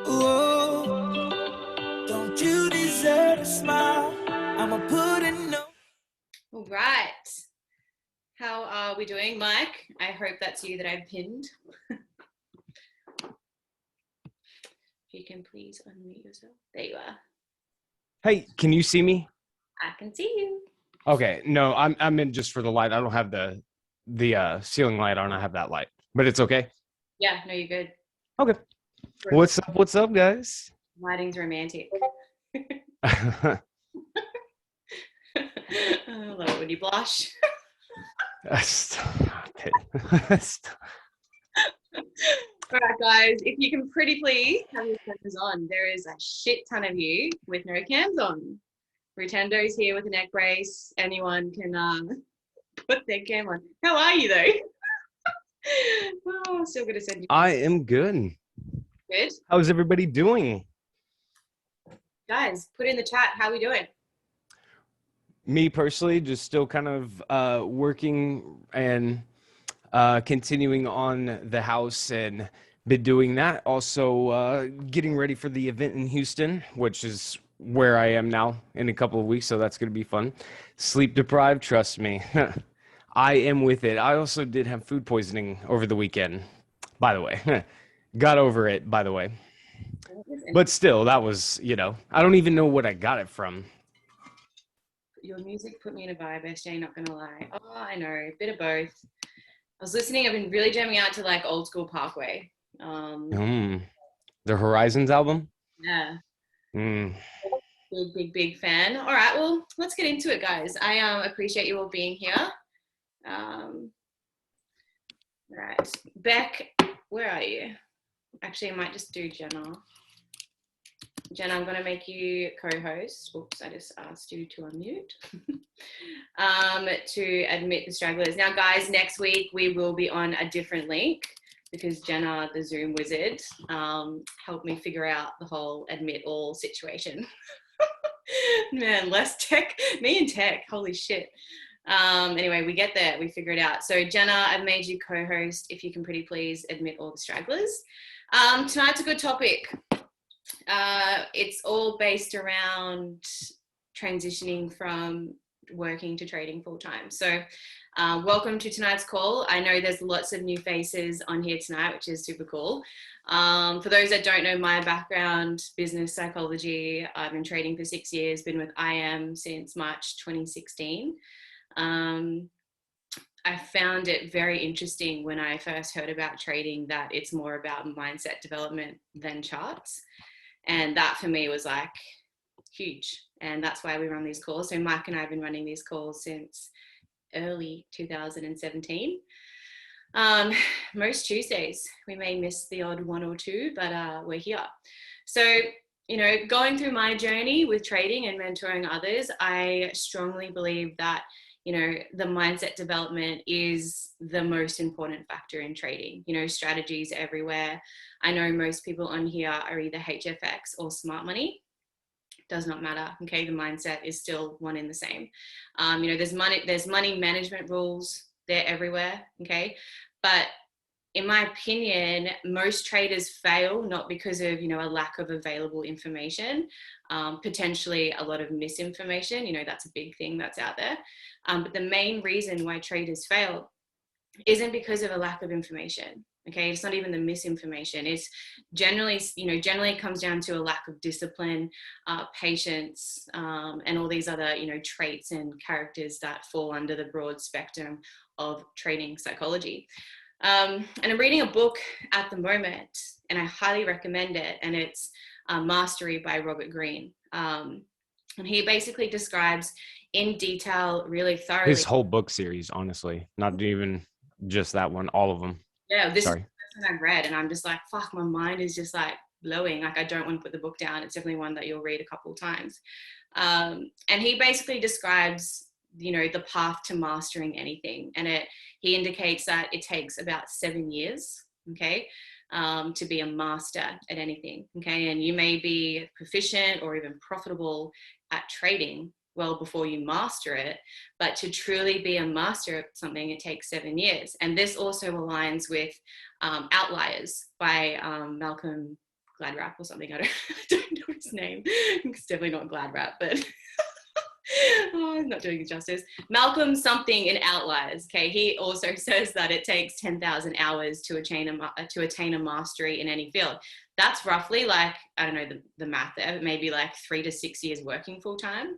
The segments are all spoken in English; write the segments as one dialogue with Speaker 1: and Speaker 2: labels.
Speaker 1: Ooh, don't you deserve a smile? I'ma put a note.
Speaker 2: All right. How are we doing, Mike? I hope that's you that I've pinned. If you can please unmute yourself. There you are.
Speaker 3: Hey, can you see me?
Speaker 2: I can see you.
Speaker 3: Okay, no, I'm in just for the light. I don't have the ceiling light on. I have that light, but it's okay.
Speaker 2: Yeah, no, you're good.
Speaker 3: Okay. What's up? What's up, guys?
Speaker 2: Lighting's romantic. I love it when you blush.
Speaker 3: Stop it. Stop.
Speaker 2: All right, guys, if you can pretty please have your cameras on. There is a shit ton of you with no cams on. Rutendo's here with a neck brace. Anyone can put their cam on. How are you, though? Oh, still going to send you.
Speaker 3: I am good.
Speaker 2: Good.
Speaker 3: How's everybody doing?
Speaker 2: Guys, put in the chat. How are we doing?
Speaker 3: Me personally, just still kind of working and continuing on the house and been doing that. Also getting ready for the event in Houston, which is where I am now in a couple of weeks. So that's going to be fun. Sleep deprived, trust me. I am with it. I also did have food poisoning over the weekend, by the way. Got over it, by the way. But still, that was, I don't even know what I got it from.
Speaker 2: Your music put me in a vibe, SJ, not gonna lie. Oh, I know, a bit of both. I was listening, I've been really jamming out to like Old School Parkway.
Speaker 3: The Horizons album?
Speaker 2: Yeah.
Speaker 3: Mm.
Speaker 2: Big fan. All right, well, let's get into it, guys. I appreciate you all being here. All right. Beck, where are you? Actually, I might just do Jenna. Jenna, I'm going to make you co-host. Oops, I just asked you to unmute. To admit the stragglers. Now, guys, next week we will be on a different link because Jenna, the Zoom wizard, helped me figure out the whole admit all situation. Man, less tech, me and tech, holy shit. Anyway, we get there, we figure it out. So Jenna, I've made you co-host. If you can pretty please admit all the stragglers. Tonight's a good topic. It's all based around transitioning from working to trading full-time. So welcome to tonight's call. I know there's lots of new faces on here tonight, which is super cool. For those that don't know my background, business psychology, I've been trading for 6 years, been with IM since March 2016. I found it very interesting when I first heard about trading that it's more about mindset development than charts. And that for me was like huge. And that's why we run these calls. So Mike and I have been running these calls since early 2017. Most Tuesdays, we may miss the odd one or two, but we're here. So, going through my journey with trading and mentoring others, I strongly believe that the mindset development is the most important factor in trading. Strategies everywhere. I know most people on here are either HFX or smart money. Does not matter. Okay, the mindset is still one in the same. There's money management rules. They're everywhere. Okay, but in my opinion, most traders fail not because of a lack of available information, potentially a lot of misinformation. That's a big thing that's out there. But the main reason why traders fail isn't because of a lack of information. Okay, it's not even the misinformation. It's generally it comes down to a lack of discipline, patience, and all these other traits and characters that fall under the broad spectrum of trading psychology. And I'm reading a book at the moment, and I highly recommend it. And it's Mastery by Robert Greene. And he basically describes in detail, really thoroughly.
Speaker 3: His whole book series, honestly, not even just that one, all of them.
Speaker 2: Yeah, this is the first one I've read, and I'm just like, fuck, my mind is just like blowing. Like, I don't want to put the book down. It's definitely one that you'll read a couple of times. And he basically describes, the path to mastering anything. And he indicates that it takes about 7 years, okay, to be a master at anything, okay? And you may be proficient or even profitable at trading well before you master it, but to truly be a master at something, it takes 7 years. And this also aligns with Outliers by Malcolm Glad Rap or something. I don't know his name. It's definitely not Glad Rap, but oh, I'm not doing it justice. Malcolm something in Outliers. Okay, he also says that it takes 10,000 hours to attain a mastery in any field. That's roughly like, I don't know the math there, maybe like 3 to 6 years working full time.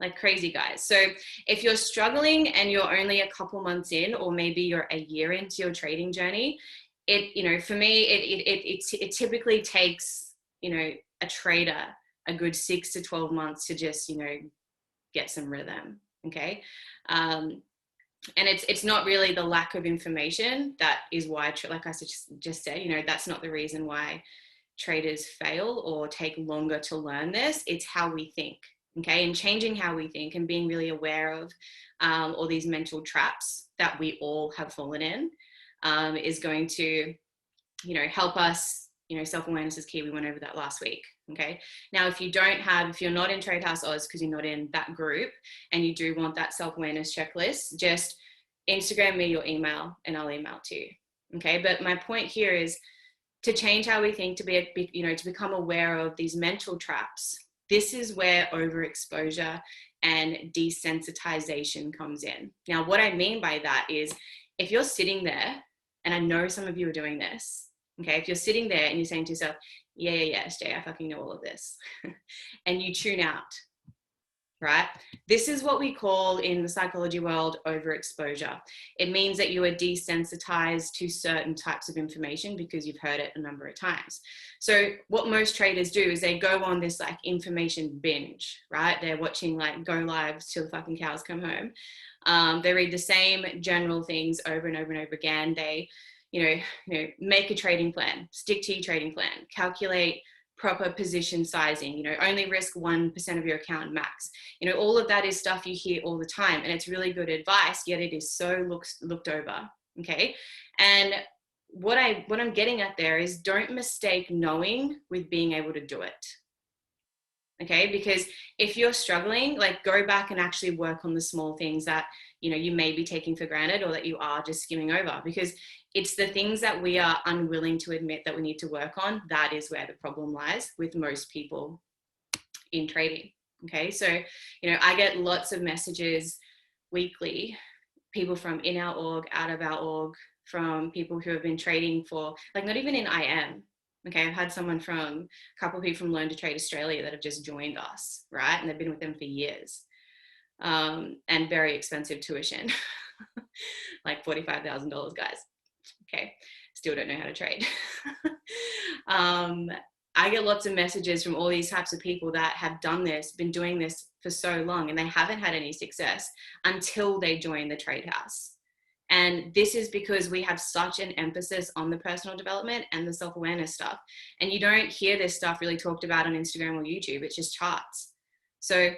Speaker 2: Like crazy, guys. So if you're struggling and you're only a couple months in, or maybe you're a year into your trading journey, for me, it typically takes, a trader a good 6 to 12 months to just, get some rhythm. Okay. And it's not really the lack of information that is why, like I just said, that's not the reason why traders fail or take longer to learn this. It's how we think. Okay, and changing how we think and being really aware of all these mental traps that we all have fallen in is going to, help us. Self-awareness is key. We went over that last week. Okay, now if you're not in Trade House Oz because you're not in that group and you do want that self-awareness checklist, just Instagram me your email and I'll email to you. Okay, but my point here is to change how we think, to become aware of these mental traps. This is where overexposure and desensitization comes in. Now, what I mean by that is if you're sitting there, and I know some of you are doing this, okay, if you're sitting there and you're saying to yourself, yeah, SJ, I fucking know all of this, and you tune out, right? This is what we call in the psychology world overexposure. It means that you are desensitized to certain types of information because you've heard it a number of times. So what most traders do is they go on this like information binge, right? They're watching like go lives till the fucking cows come home. They read the same general things over and over and over again. They, make a trading plan, stick to your trading plan, calculate proper position sizing, only risk 1% of your account max. All of that is stuff you hear all the time, and it's really good advice, yet it is so looked over. Okay. And what I'm getting at there is don't mistake knowing with being able to do it. Okay. Because if you're struggling, like go back and actually work on the small things that, you may be taking for granted or that you are just skimming over, because it's the things that we are unwilling to admit that we need to work on. That is where the problem lies with most people in trading. Okay. So, I get lots of messages weekly, people from in our org, out of our org, from people who have been trading for like, not even in IM. Okay. I've had a couple of people from Learn to Trade Australia that have just joined us, right? And they've been with them for years. And very expensive tuition, like $45,000, guys. Okay. Still don't know how to trade. I get lots of messages from all these types of people that have been doing this for so long, and they haven't had any success until they join the Trade House. And this is because we have such an emphasis on the personal development and the self-awareness stuff. And you don't hear this stuff really talked about on Instagram or YouTube. It's just charts. So,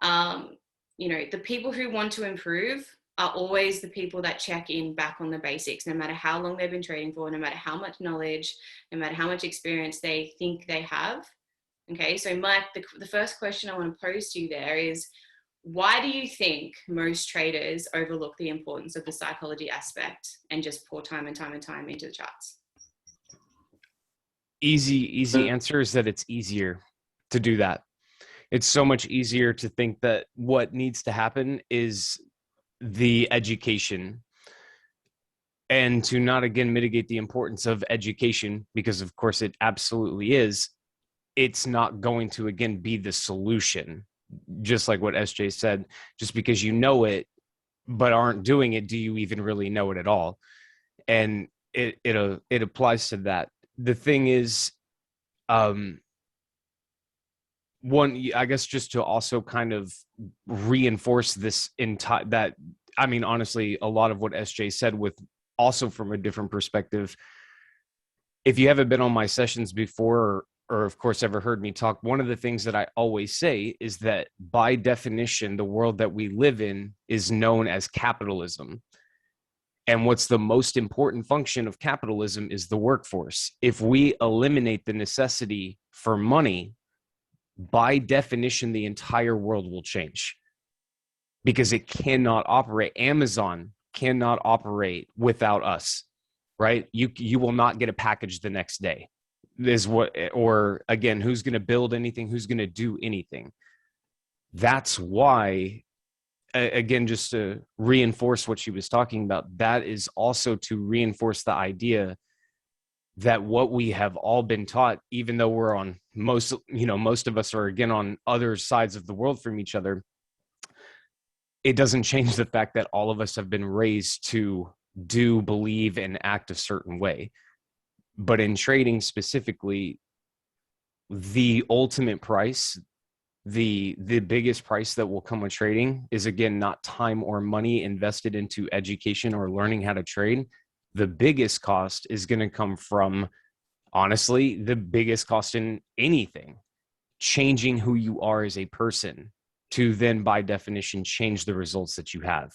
Speaker 2: the people who want to improve are always the people that check in back on the basics, no matter how long they've been trading for, no matter how much knowledge, no matter how much experience they think they have. Okay, so Mike, the first question I want to pose to you there is, why do you think most traders overlook the importance of the psychology aspect and just pour time and time and time into the charts?
Speaker 3: Easy answer is that it's easier to do that. It's so much easier to think that what needs to happen is the education, and to not again mitigate the importance of education, because of course it absolutely is. It's not going to again be the solution. Just like what SJ said, just because you know it but aren't doing it, do you even really know it at all? And it applies to that. The thing is, one, I guess, just to also kind of reinforce this honestly, a lot of what SJ said, with also from a different perspective. If you haven't been on my sessions before, or of course ever heard me talk, one of the things that I always say is that by definition, the world that we live in is known as capitalism. And what's the most important function of capitalism is the workforce. If we eliminate the necessity for money, by definition, the entire world will change, because it cannot operate. Amazon cannot operate without us, right? You will not get a package the next day. is what, or again, who's going to build anything, who's going to do anything. That's why, again, just to reinforce what she was talking about, that is also to reinforce the idea that what we have all been taught, even though we're on most of us are again on other sides of the world from each other, it doesn't change the fact that all of us have been raised to do, believe, and act a certain way. But in trading specifically, the ultimate price, the biggest price that will come with trading is, again, not time or money invested into education or learning how to trade. The biggest cost is going to come from, honestly, the biggest cost in anything, changing who you are as a person, to then by definition change the results that you have.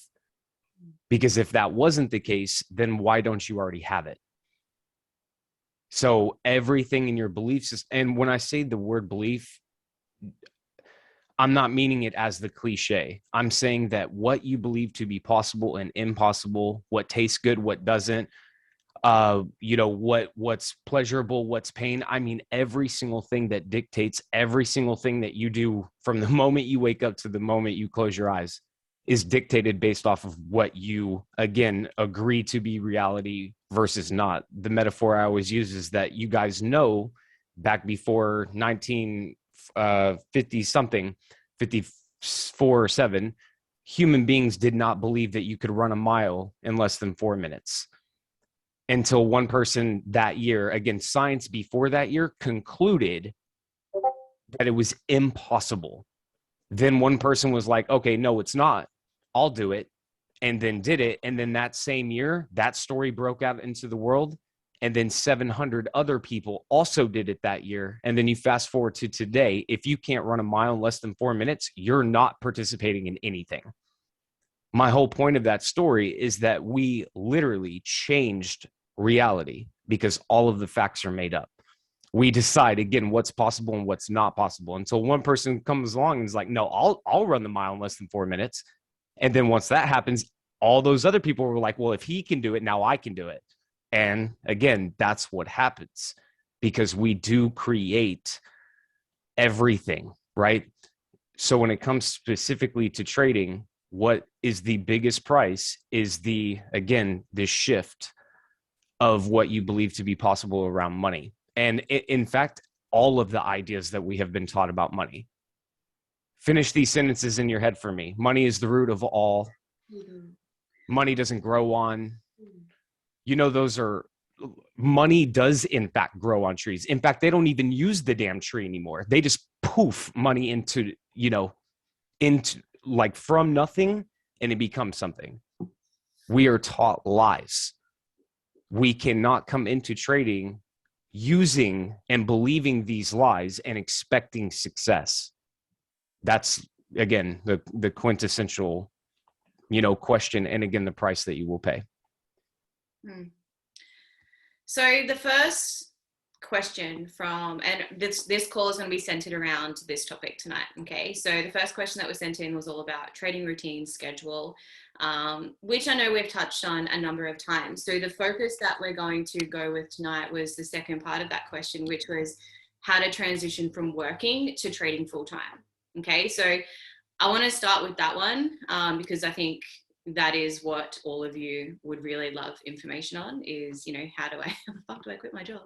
Speaker 3: Because if that wasn't the case, then why don't you already have it? So everything in your belief system, and when I say the word belief, I'm not meaning it as the cliche. I'm saying that what you believe to be possible and impossible, what tastes good, what doesn't, what's pleasurable, what's pain. I mean, every single thing that dictates every single thing that you do from the moment you wake up to the moment you close your eyes is dictated based off of what you, again, agree to be reality versus not. The metaphor I always use is that you guys know back before 1950 something, 54 or 7, human beings did not believe that you could run a mile in less than 4 minutes. Until one person that year, again, science before that year concluded that it was impossible. Then one person was like, okay, no, it's not. I'll do it. And then did it. And then that same year, that story broke out into the world. And then 700 other people also did it that year. And then you fast forward to today. If you can't run a mile in less than 4 minutes, you're not participating in anything. My whole point of that story is that we literally changed reality because all of the facts are made up. We decide, again, what's possible and what's not possible until one person comes along and is like, no, I'll run the mile in less than 4 minutes. And then once that happens, all those other people were like, well, if he can do it, now I can do it. And again, that's what happens because we do create everything, right? So when it comes specifically to trading, what is the biggest price is the shift of what you believe to be possible around money. And in fact, all of the ideas that we have been taught about money. Finish these sentences in your head for me. Money is the root of all. Mm-hmm. Money doesn't grow on. Money does in fact grow on trees. In fact, they don't even use the damn tree anymore. They just poof money into like from nothing, and it becomes something. We are taught lies. We cannot come into trading using and believing these lies and expecting success. That's, again, the quintessential, question, and again, the price that you will pay.
Speaker 2: So the first question and this call is going to be centered around this topic tonight. Okay, so the first question that was sent in was all about trading routine, schedule, which I know we've touched on a number of times. So the focus that we're going to go with tonight was the second part of that question, which was how to transition from working to trading full time. Okay, so I want to start with that one because I think that is what all of you would really love information on is, how the fuck do I quit my job?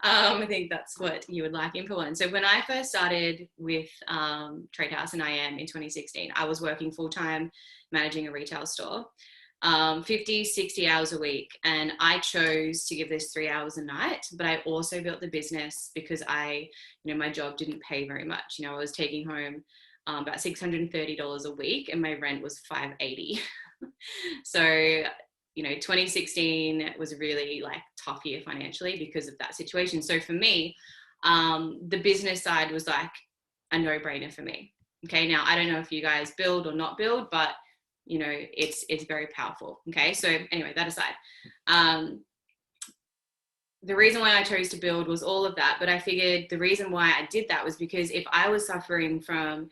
Speaker 2: I think that's what you would like info on. So when I first started with Trade House and IM in 2016, I was working full-time managing a retail store, 50, 60 hours a week. And I chose to give this 3 hours a night, but I also built the business because my job didn't pay very much. I was taking home about $630 a week and my rent was $580. So, 2016 was a really tough year financially because of that situation. So for me, the business side was like a no-brainer for me. Okay. Now I don't know if you guys build or not build, but it's very powerful. Okay. So anyway, that aside, the reason why I chose to build was all of that. But I figured the reason why I did that was because if I was suffering from,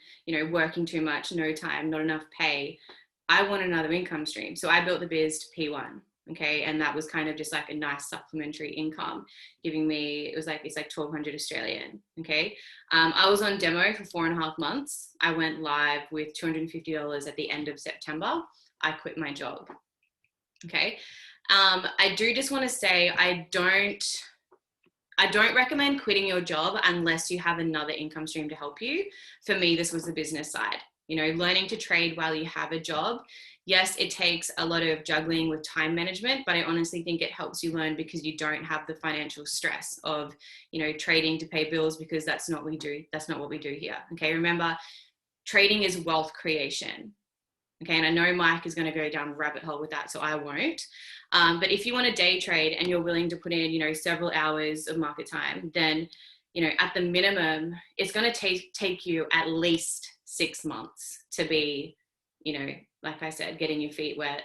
Speaker 2: working too much, no time, not enough pay, I want another income stream. So I built the biz to P1. Okay. And that was kind of just like a nice supplementary income, giving me, it's like 1,200 Australian. Okay. I was on demo for 4.5 months. I went live with $250 at the end of September. I quit my job. Okay. I do just want to say, I don't recommend quitting your job unless you have another income stream to help you. For me, this was the business side. You know, learning to trade while you have a job. Yes, it takes a lot of juggling with time management, but I honestly think it helps you learn because you don't have the financial stress of, you know, trading to pay bills, because that's not what we do. That's not what we do here. Okay. Remember, trading is wealth creation. Okay. And I know Mike is going to go down a rabbit hole with that, so I won't. But if you want to day trade and you're willing to put in, you know, several hours of market time, then, you know, at the minimum, it's going to take you at least 6 months to be, you know, like I said, getting your feet wet.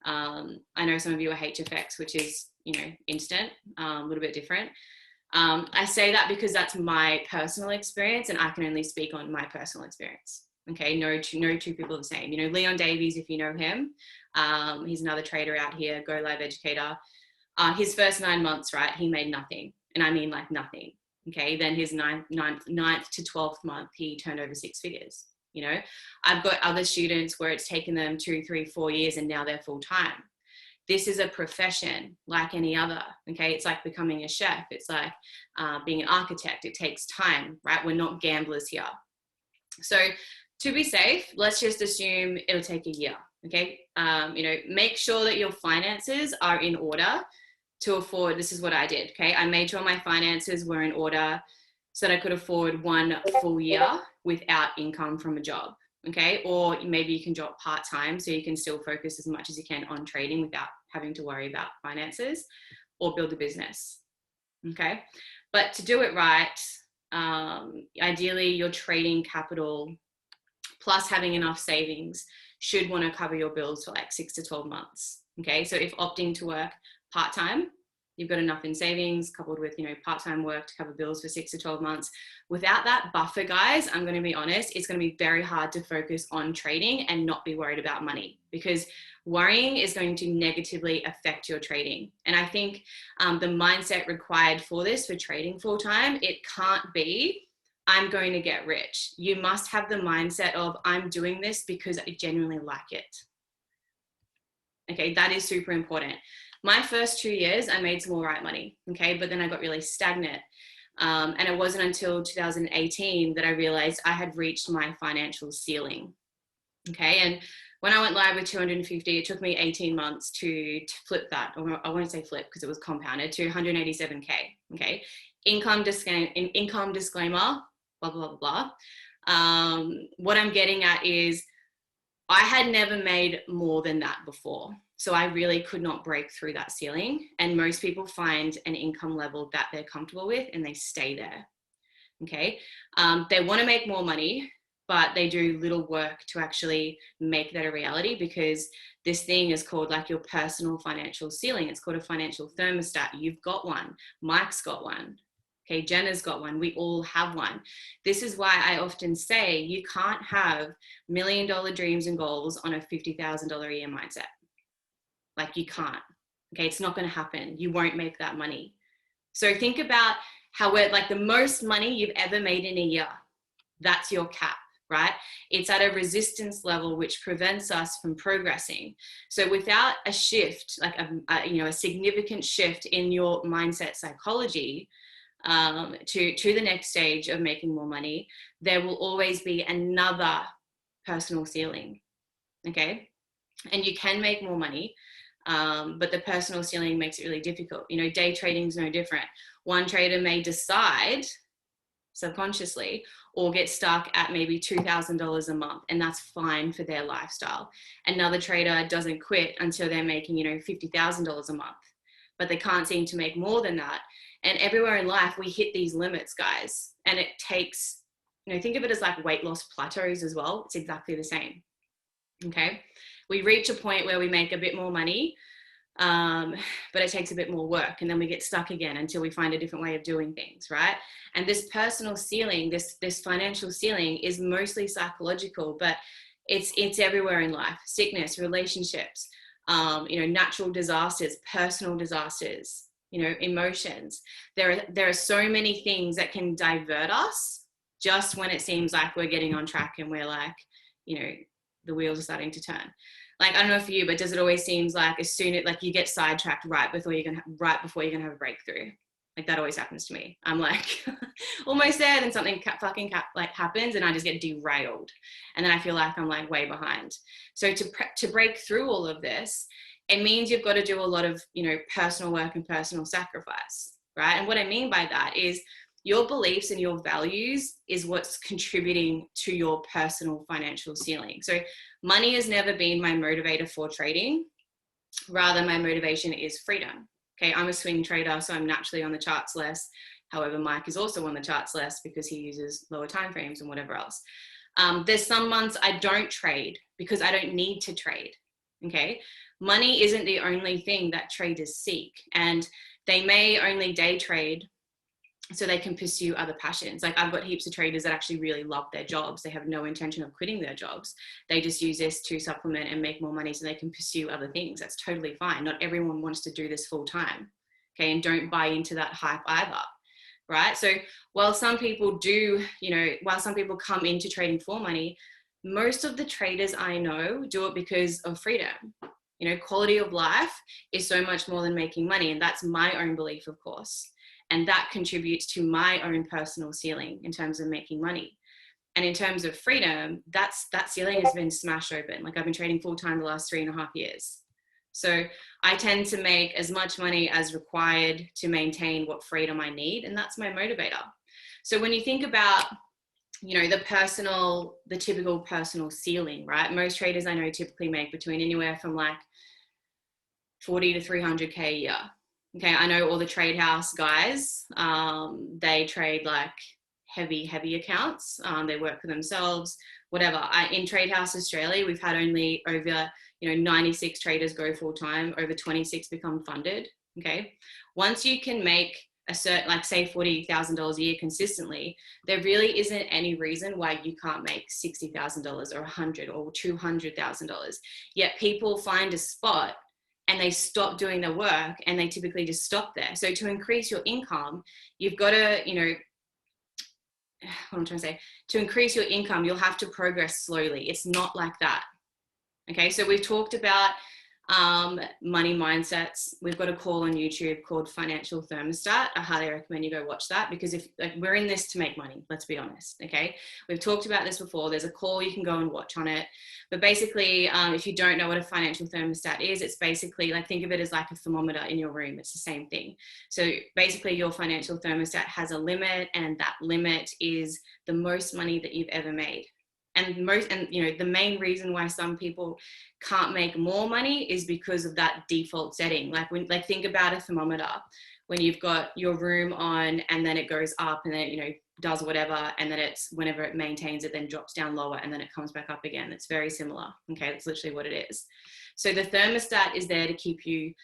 Speaker 2: I know some of you are HFX, which is, you know, instant, a little bit different. I say that because that's my personal experience, and I can only speak on my personal experience. Okay, no two people are the same. You know, Leon Davies, if you know him, he's another trader out here, Go Live educator. His first 9 months, right, he made nothing, and I mean like nothing. Okay, then his ninth to 12th month, he turned over 6 figures. You know, I've got other students where it's taken them 2, 3, 4 years, and now they're full time. This is a profession like any other. Okay, it's like becoming a chef. It's like being an architect. It takes time, right? We're not gamblers here. So to be safe, let's just assume it'll take a year. Okay, you know, make sure that your finances are in order to afford. This is what I did. Okay, I made sure my finances were in order so that I could afford 1 full year without income from a job. Okay, or maybe you can drop part-time so you can still focus as much as you can on trading without having to worry about finances, or build a business. Okay, but to do it right, ideally your trading capital plus having enough savings should want to cover your bills for like 6 to 12 months. Okay, so if opting to work part-time, you've got enough in savings coupled with, you know, part-time work to cover bills for 6 to 12 months. Without that buffer, guys, I'm going to be honest, it's going to be very hard to focus on trading and not be worried about money, because worrying is going to negatively affect your trading. And I think the mindset required for this, for trading full-time, it can't be, I'm going to get rich. You must have the mindset of, I'm doing this because I genuinely like it. Okay, that is super important. My first 2 years, I made some all right money, okay? But then I got really stagnant. And it wasn't until 2018 that I realized I had reached my financial ceiling, okay? And when I went live with 250, it took me 18 months to flip that. Or I won't say flip because it was compounded to 187K, okay? Income disclaimer, blah, blah, blah, blah. What I'm getting at is I had never made more than that before. So I really could not break through that ceiling. And most people find an income level that they're comfortable with and they stay there. Okay. They want to make more money, but they do little work to actually make that a reality, because this thing is called like your personal financial ceiling. It's called a financial thermostat. You've got one. Mike's got one. Okay, Jenna's got one. We all have one. This is why I often say you can't have $1 million dreams and goals on a $50,000 a year mindset. Like, you can't. Okay, it's not going to happen. You won't make that money. So think about how we're like the most money you've ever made in a year. That's your cap, right? It's at a resistance level which prevents us from progressing. So without a shift, like a significant shift in your mindset psychology, to the next stage of making more money, there will always be another personal ceiling. Okay, and you can make more money, but the personal ceiling makes it really difficult. You know, day trading is no different. One trader may decide subconsciously or get stuck at maybe $2,000 a month, and that's fine for their lifestyle. Another trader doesn't quit until they're making, $50,000 a month, but they can't seem to make more than that. And everywhere in life, we hit these limits, guys. And it takes, think of it as like weight loss plateaus as well. It's exactly the same. Okay. We reach a point where we make a bit more money, but it takes a bit more work. And then we get stuck again until we find a different way of doing things, right? And this personal ceiling, this financial ceiling is mostly psychological, but it's everywhere in life. Sickness, relationships, natural disasters, personal disasters, emotions. There are so many things that can divert us just when it seems like we're getting on track and we're like, the wheels are starting to turn. Like, I don't know for you, but does it always seems like as soon as like you get sidetracked right before you're gonna have a breakthrough? Like that always happens to me. I'm like almost there, then something happens, and I just get derailed, and then I feel like I'm like way behind. So to break through all of this, it means you've got to do a lot of personal work and personal sacrifice, right? And what I mean by that is your beliefs and your values is what's contributing to your personal financial ceiling. So money has never been my motivator for trading. Rather, my motivation is freedom. Okay, I'm a swing trader, so I'm naturally on the charts less. However, Mike is also on the charts less because he uses lower time frames and whatever else. There's some months I don't trade because I don't need to trade. Okay, money isn't the only thing that traders seek, and they may only day trade so they can pursue other passions. Like I've got heaps of traders that actually really love their jobs. They have no intention of quitting their jobs. They just use this to supplement and make more money so they can pursue other things. That's totally fine. Not everyone wants to do this full time. Okay. And don't buy into that hype either. Right. So while some people come into trading for money, most of the traders I know do it because of freedom. Quality of life is so much more than making money. And that's my own belief, of course. And that contributes to my own personal ceiling in terms of making money. And in terms of freedom, that ceiling has been smashed open. Like I've been trading full time the last 3.5 years. So I tend to make as much money as required to maintain what freedom I need. And that's my motivator. So when you think about, the typical personal ceiling, right? Most traders I know typically make between anywhere from like 40 to 300K a year. Okay, I know all the trade house guys, they trade like heavy accounts. They work for themselves, whatever. In Trade House Australia, we've had only over, 96 traders go full time, over 26 become funded. Okay, once you can make a certain, like say $40,000 a year consistently, there really isn't any reason why you can't make $60,000 or $100,000 or $200,000. Yet people find a spot and they stop doing their work and they typically just stop there. So to increase your income, you've got to, what I'm trying to say, to increase your income, you'll have to progress slowly. It's not like that. Okay, so we've talked about money mindsets. We've got a call on YouTube called Financial Thermostat. I highly recommend you go watch that, because if we're in this to make money, let's be honest. Okay, we've talked about this before. There's a call, you can go and watch on it. But basically, if you don't know what a financial thermostat is, it's basically like, think of it as like a thermometer in your room. It's the same thing. So basically your financial thermostat has a limit, and that limit is the most money that you've ever made. And the main reason why some people can't make more money is because of that default setting. Like think about a thermometer. When you've got your room on and then it goes up and then it, does whatever, and then it's, whenever it maintains it, then drops down lower and then it comes back up again. It's very similar. Okay, that's literally what it is. So the thermostat is there to keep you,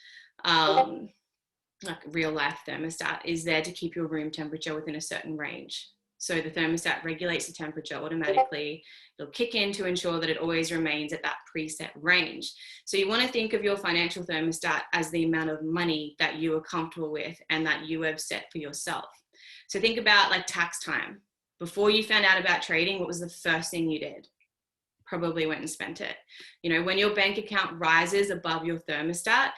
Speaker 2: like real life thermostat is there to keep your room temperature within a certain range. So the thermostat regulates the temperature automatically. It'll kick in to ensure that it always remains at that preset range. So you want to think of your financial thermostat as the amount of money that you are comfortable with and that you have set for yourself. So think about like tax time. Before you found out about trading, what was the first thing you did? Probably went and spent it. When your bank account rises above your thermostat,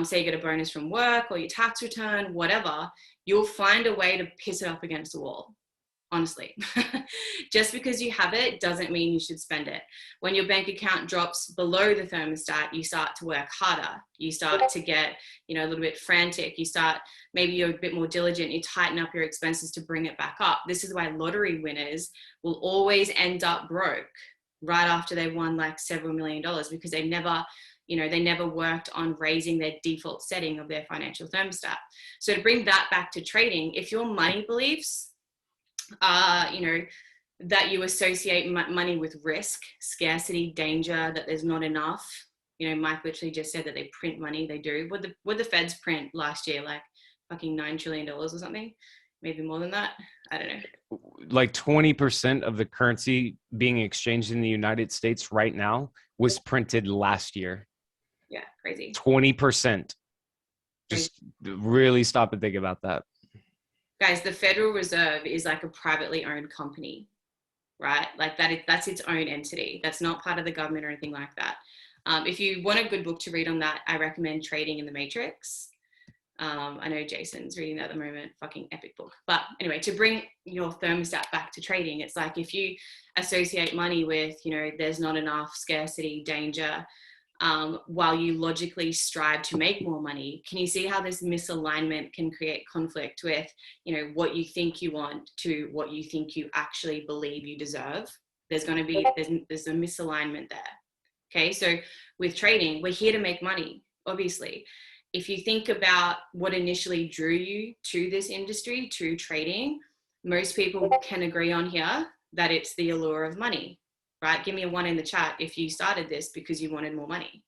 Speaker 2: say you get a bonus from work or your tax return, whatever, you'll find a way to piss it up against the wall. Honestly, just because you have it doesn't mean you should spend it. When your bank account drops below the thermostat, you start to work harder. You start to get, a little bit frantic. Maybe you're a bit more diligent. You tighten up your expenses to bring it back up. This is why lottery winners will always end up broke right after they won like several $1 million, because they never worked on raising their default setting of their financial thermostat. So to bring that back to trading, if your money beliefs that you associate money with risk, scarcity, danger, that there's not enough. Mike literally just said that they print money. They do. What the Feds print last year, like fucking $9 trillion or something, maybe more than that. I don't know.
Speaker 3: Like 20% of the currency being exchanged in the United States right now was printed last year.
Speaker 2: Yeah, crazy.
Speaker 3: 20%. Just really stop and think about that.
Speaker 2: Guys, the Federal Reserve is like a privately owned company, right? Like that's its own entity. That's not part of the government or anything like that. If you want a good book to read on that, I recommend Trading in the Matrix. I know Jason's reading that at the moment, fucking epic book. But anyway, to bring your thermostat back to trading, it's like if you associate money with, you know, there's not enough, scarcity, danger, while you logically strive to make more money, can you see how this misalignment can create conflict with, you know, what you think you want to what you think you actually believe you deserve? There's going to be, there's a misalignment there. Okay, so with trading, we're here to make money, obviously. If you think about what initially drew you to this industry, to trading, most people can agree on here that it's the allure of money, right? Give me a 1 in the chat if you started this because you wanted more money.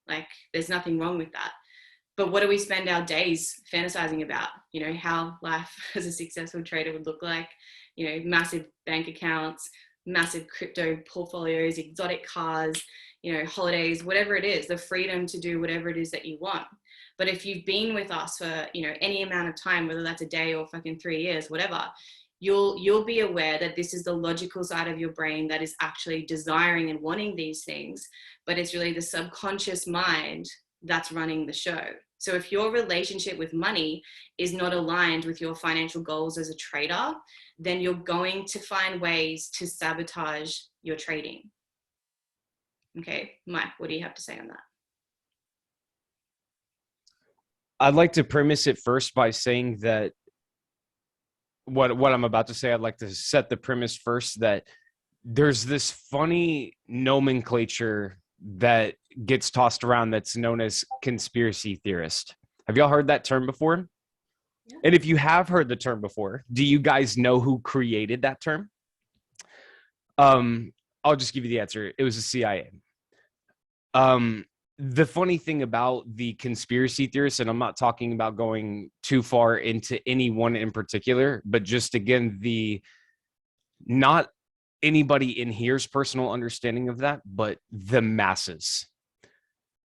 Speaker 2: Like, there's nothing wrong with that. But what do we spend our days fantasizing about? You know, how life as a successful trader would look like, you know, massive bank accounts, massive crypto portfolios, exotic cars, you know, holidays, whatever it is, the freedom to do whatever it is that you want. But if you've been with us for, you know, any amount of time, whether that's a day or fucking 3 years, whatever, you'll be aware that this is the logical side of your brain that is actually desiring and wanting these things, but it's really the subconscious mind that's running the show. So if your relationship with money is not aligned with your financial goals as a trader, then you're going to find ways to sabotage your trading. Okay, Mike, what do you have to say on that?
Speaker 3: I'd like to premise it first by saying that what I'm about to say, I'd like to set the premise first that there's this funny nomenclature that gets tossed around that's known as conspiracy theorist. Have y'all heard that term before? Yeah. And if you have heard the term before, do you guys know who created that term? I'll just give you the answer. It was the CIA. The funny thing about the conspiracy theorists, and I'm not talking about going too far into any one in particular, but just again, not anybody in here's personal understanding of that, but the masses.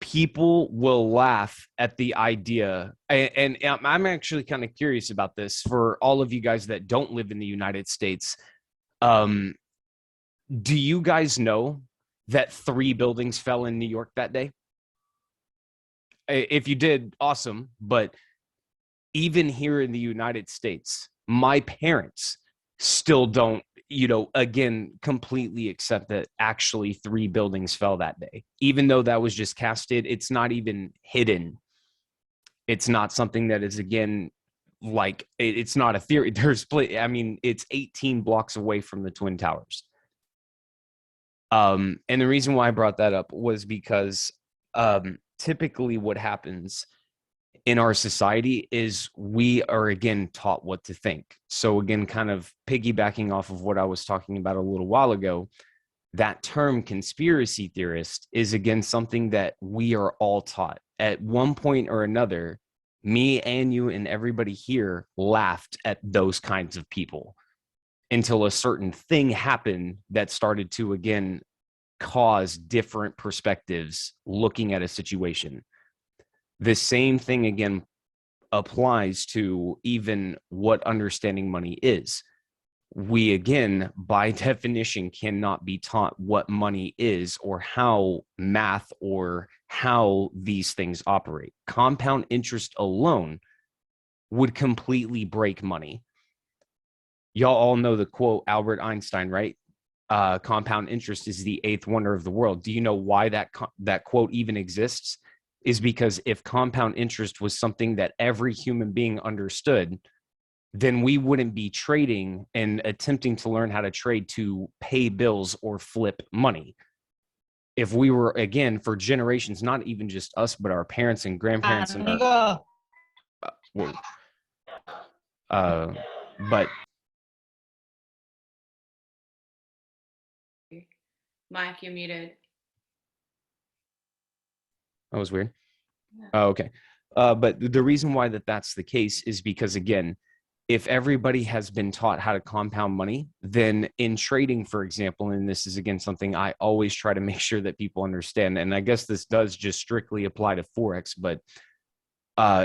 Speaker 3: People will laugh at the idea, and I'm actually kind of curious about this for all of you guys that don't live in the United States. Do you guys know that 3 buildings fell in New York that day? If you did, awesome. But even here in the United States, my parents still don't, you know, again, completely accept that actually 3 buildings fell that day. Even though that was just casted, it's not even hidden. It's not something that is, again, like, it's not a theory. I mean, it's 18 blocks away from the Twin Towers. And the reason why I brought that up was because typically what happens in our society is we are, again, taught what to think. So again, kind of piggybacking off of what I was talking about a little while ago, that term conspiracy theorist is, again, something that we are all taught. At one point or another, me and you and everybody here laughed at those kinds of people until a certain thing happened that started to, again, cause different perspectives looking at a situation. The same thing, again, applies to even what understanding money is. We, again, by definition, cannot be taught what money is or how math or how these things operate. Compound interest alone would completely break money. Y'all all know the quote, Albert Einstein, right? Compound interest is the 8th wonder of the world. Do you know why that quote even exists? Is because if compound interest was something that every human being understood, then we wouldn't be trading and attempting to learn how to trade to pay bills or flip money. If we were, again, for generations, not even just us, but our parents and grandparents and but
Speaker 2: Mike, you're muted.
Speaker 3: that was weird. Yeah. Oh, okay. But the reason why that's the case is because, again, if everybody has been taught how to compound money, then in trading, for example, and this is again something I always try to make sure that people understand, and I guess this does just strictly apply to Forex, but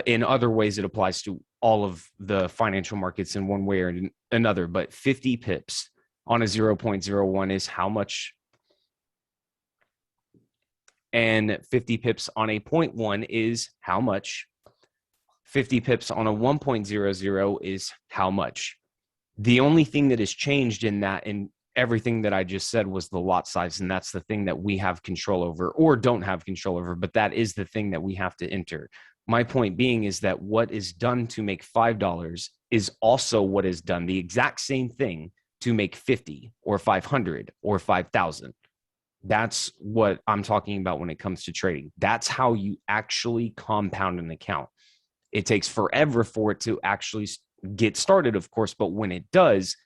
Speaker 3: in other ways it applies to all of the financial markets in one way or another. But 50 pips on a 0.01 is how much? And 50 pips on a 0.1 is how much? 50 pips on a 1.00 is how much? The only thing that has changed in that and everything that I just said was the lot size. And that's the thing that we have control over or don't have control over, but that is the thing that we have to enter. My point being is that what is done to make $5 is also what is done, the exact same thing, to make 50 or 500 or 5,000. That's what I'm talking about when it comes to trading. That's how you actually compound an account. It takes forever for it to actually get started, of course, but when it does,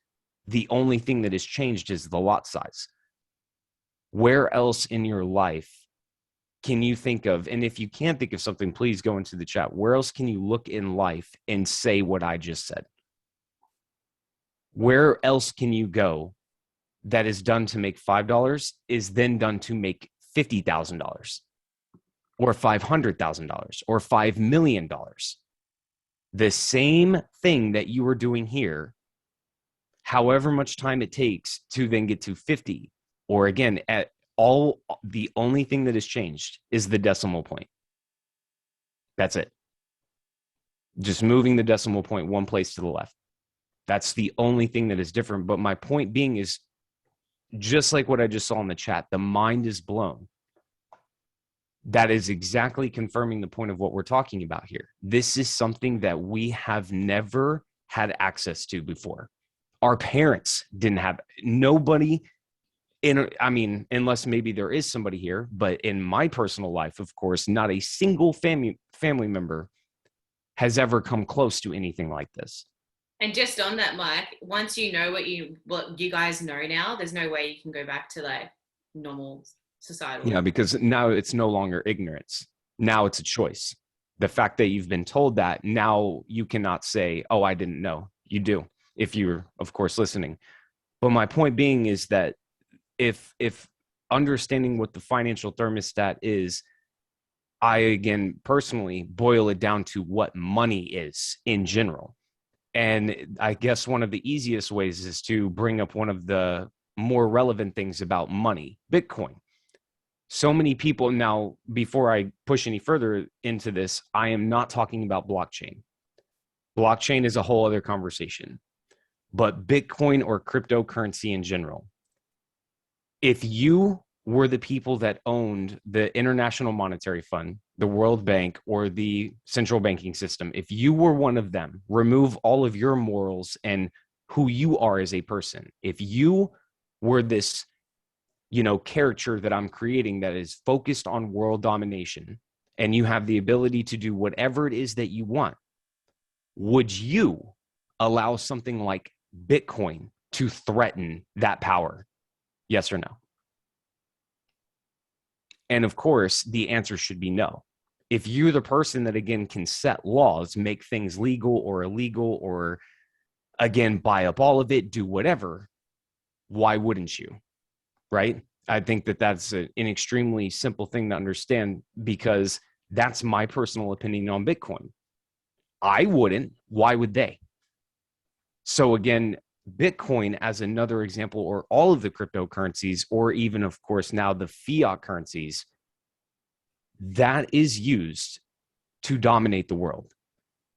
Speaker 3: the only thing that has changed is the lot size. Where else in your life can you think of, and if you can't think of something, please go into the chat, where else can you look in life and say what I just said? Where else can you go that is done to make $5 is then done to make $50,000 or $500,000 or $5 million? The same thing that you are doing here, however much time it takes to then get to 50, or again, at all, the only thing that has changed is the decimal point. That's it. Just moving the decimal point one place to the left. That's the only thing that is different. But my point being is, just like what I just saw in the chat, the mind is blown. That is exactly confirming the point of what we're talking about here. This is something that we have never had access to before. Our parents didn't have, nobody unless maybe there is somebody here, but in my personal life, of course, not a single family member has ever come close to anything like this.
Speaker 2: And just on that, Mike, once you know what you guys know now, there's no way you can go back to like normal societal.
Speaker 3: Yeah, because now it's no longer ignorance. Now it's a choice. The fact that you've been told that, now you cannot say, oh, I didn't know. You do, if you're, of course, listening. But my point being is that if understanding what the financial thermostat is, I, again, personally boil it down to what money is in general. And I guess one of the easiest ways is to bring up one of the more relevant things about money, Bitcoin. So many people now, before I push any further into this, I am not talking about blockchain. Blockchain is a whole other conversation. But Bitcoin or cryptocurrency in general, if you were the people that owned the International Monetary Fund, the World Bank, or the central banking system, if you were one of them, remove all of your morals and who you are as a person. If you were this, caricature that I'm creating that is focused on world domination, and you have the ability to do whatever it is that you want, would you allow something like Bitcoin to threaten that power? Yes or no? And of course, the answer should be no. If you're the person that, again, can set laws, make things legal or illegal, or, again, buy up all of it, do whatever, why wouldn't you? Right? I think that that's an extremely simple thing to understand, because that's my personal opinion on Bitcoin. I wouldn't. Why would they? So again, Bitcoin as another example, or all of the cryptocurrencies, or even, of course, now the fiat currencies, that is used to dominate the world.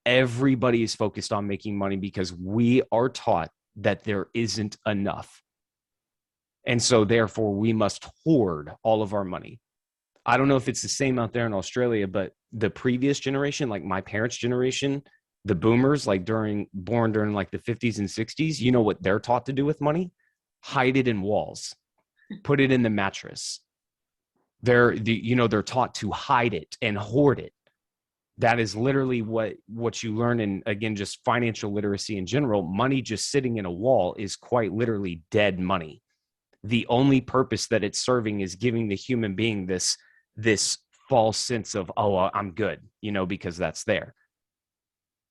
Speaker 3: Everybody is focused on making money because we are taught that there isn't enough. And so therefore we must hoard all of our money. I don't know if it's the same out there in Australia, but the previous generation, like my parents' generation, the boomers, like born during like the 50s and 60s, you know what they're taught to do with money? Hide it in walls, put it in the mattress. They're taught to hide it and hoard it. That is literally what you learn in, again, just financial literacy in general. Money just sitting in a wall is quite literally dead money. The only purpose that it's serving is giving the human being this false sense of, oh, I'm good, because that's there.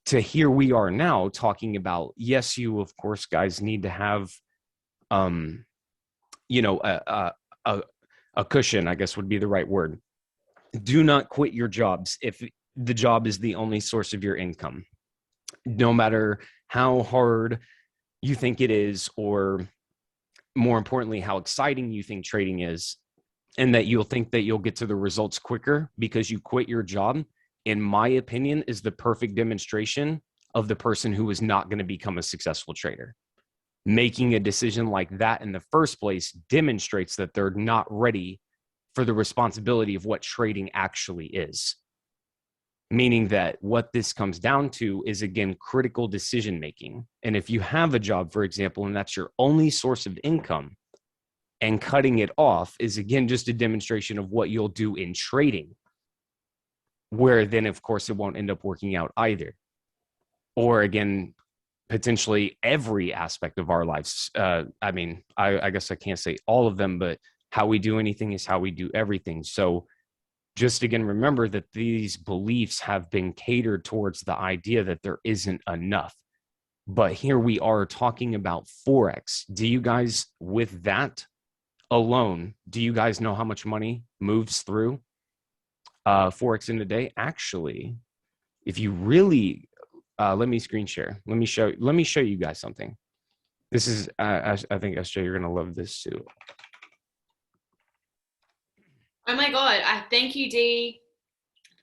Speaker 3: to here we are now talking about, yes, you, of course, guys need to have, you know, a cushion, I guess would be the right word. Do not quit your jobs if the job is the only source of your income. No matter how hard you think it is, or more importantly, how exciting you think trading is, and that you'll think that you'll get to the results quicker because you quit your job, in my opinion, is the perfect demonstration of the person who is not going to become a successful trader. Making a decision like that in the first place demonstrates that they're not ready for the responsibility of what trading actually is. Meaning that what this comes down to is, again, critical decision making. And if you have a job, for example, and that's your only source of income, and cutting it off is, again, just a demonstration of what you'll do in trading, where then, of course, it won't end up working out either. Or again, potentially every aspect of our lives. I mean, I guess I can't say all of them, but how we do anything is how we do everything. So just again, remember that these beliefs have been catered towards the idea that there isn't enough. But here we are talking about Forex. Do you guys, with that alone, do you guys know how much money moves through Forex in a day? Actually, if you really, let me screen share. Let me show you guys something. This is, I think, SJ, you're going to love this too.
Speaker 2: Oh my God. I thank you, Dee.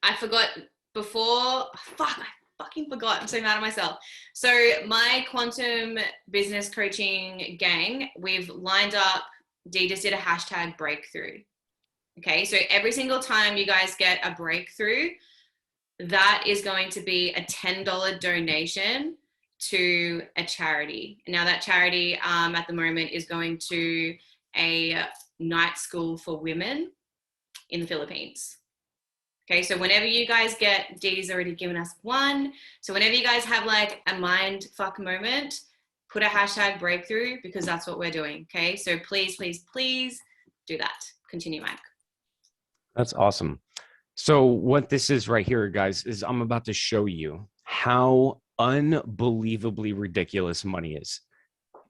Speaker 2: I forgot before. Fuck, I fucking forgot. I'm so mad at myself. So my quantum business coaching gang, we've lined up, Dee just did a hashtag breakthrough. Okay, so every single time you guys get a breakthrough, that is going to be a $10 donation to a charity. Now that charity at the moment is going to a night school for women in the Philippines. Okay, so whenever you guys get, Dee's already given us one. So whenever you guys have like a mind fuck moment, put a hashtag breakthrough, because that's what we're doing. Okay, so please, please, please do that. Continue, Mike.
Speaker 3: That's awesome. So what this is right here, guys, is I'm about to show you how unbelievably ridiculous money is.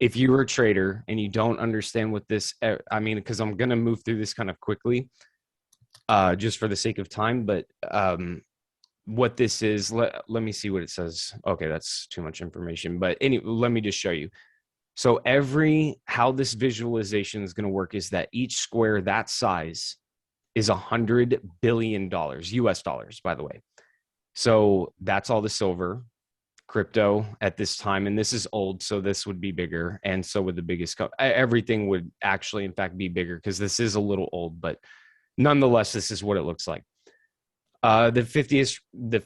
Speaker 3: If you're a trader and you don't understand what this, I mean, because I'm going to move through this kind of quickly, just for the sake of time, but what this is, let me see what it says. Okay, that's too much information, but anyway, let me just show you. So how this visualization is going to work is that each square that size is $100 billion, US dollars, by the way. So that's all the silver, crypto at this time. And this is old, so this would be bigger. And so would the biggest, everything would actually, in fact, be bigger, because this is a little old, but nonetheless, this is what it looks like. The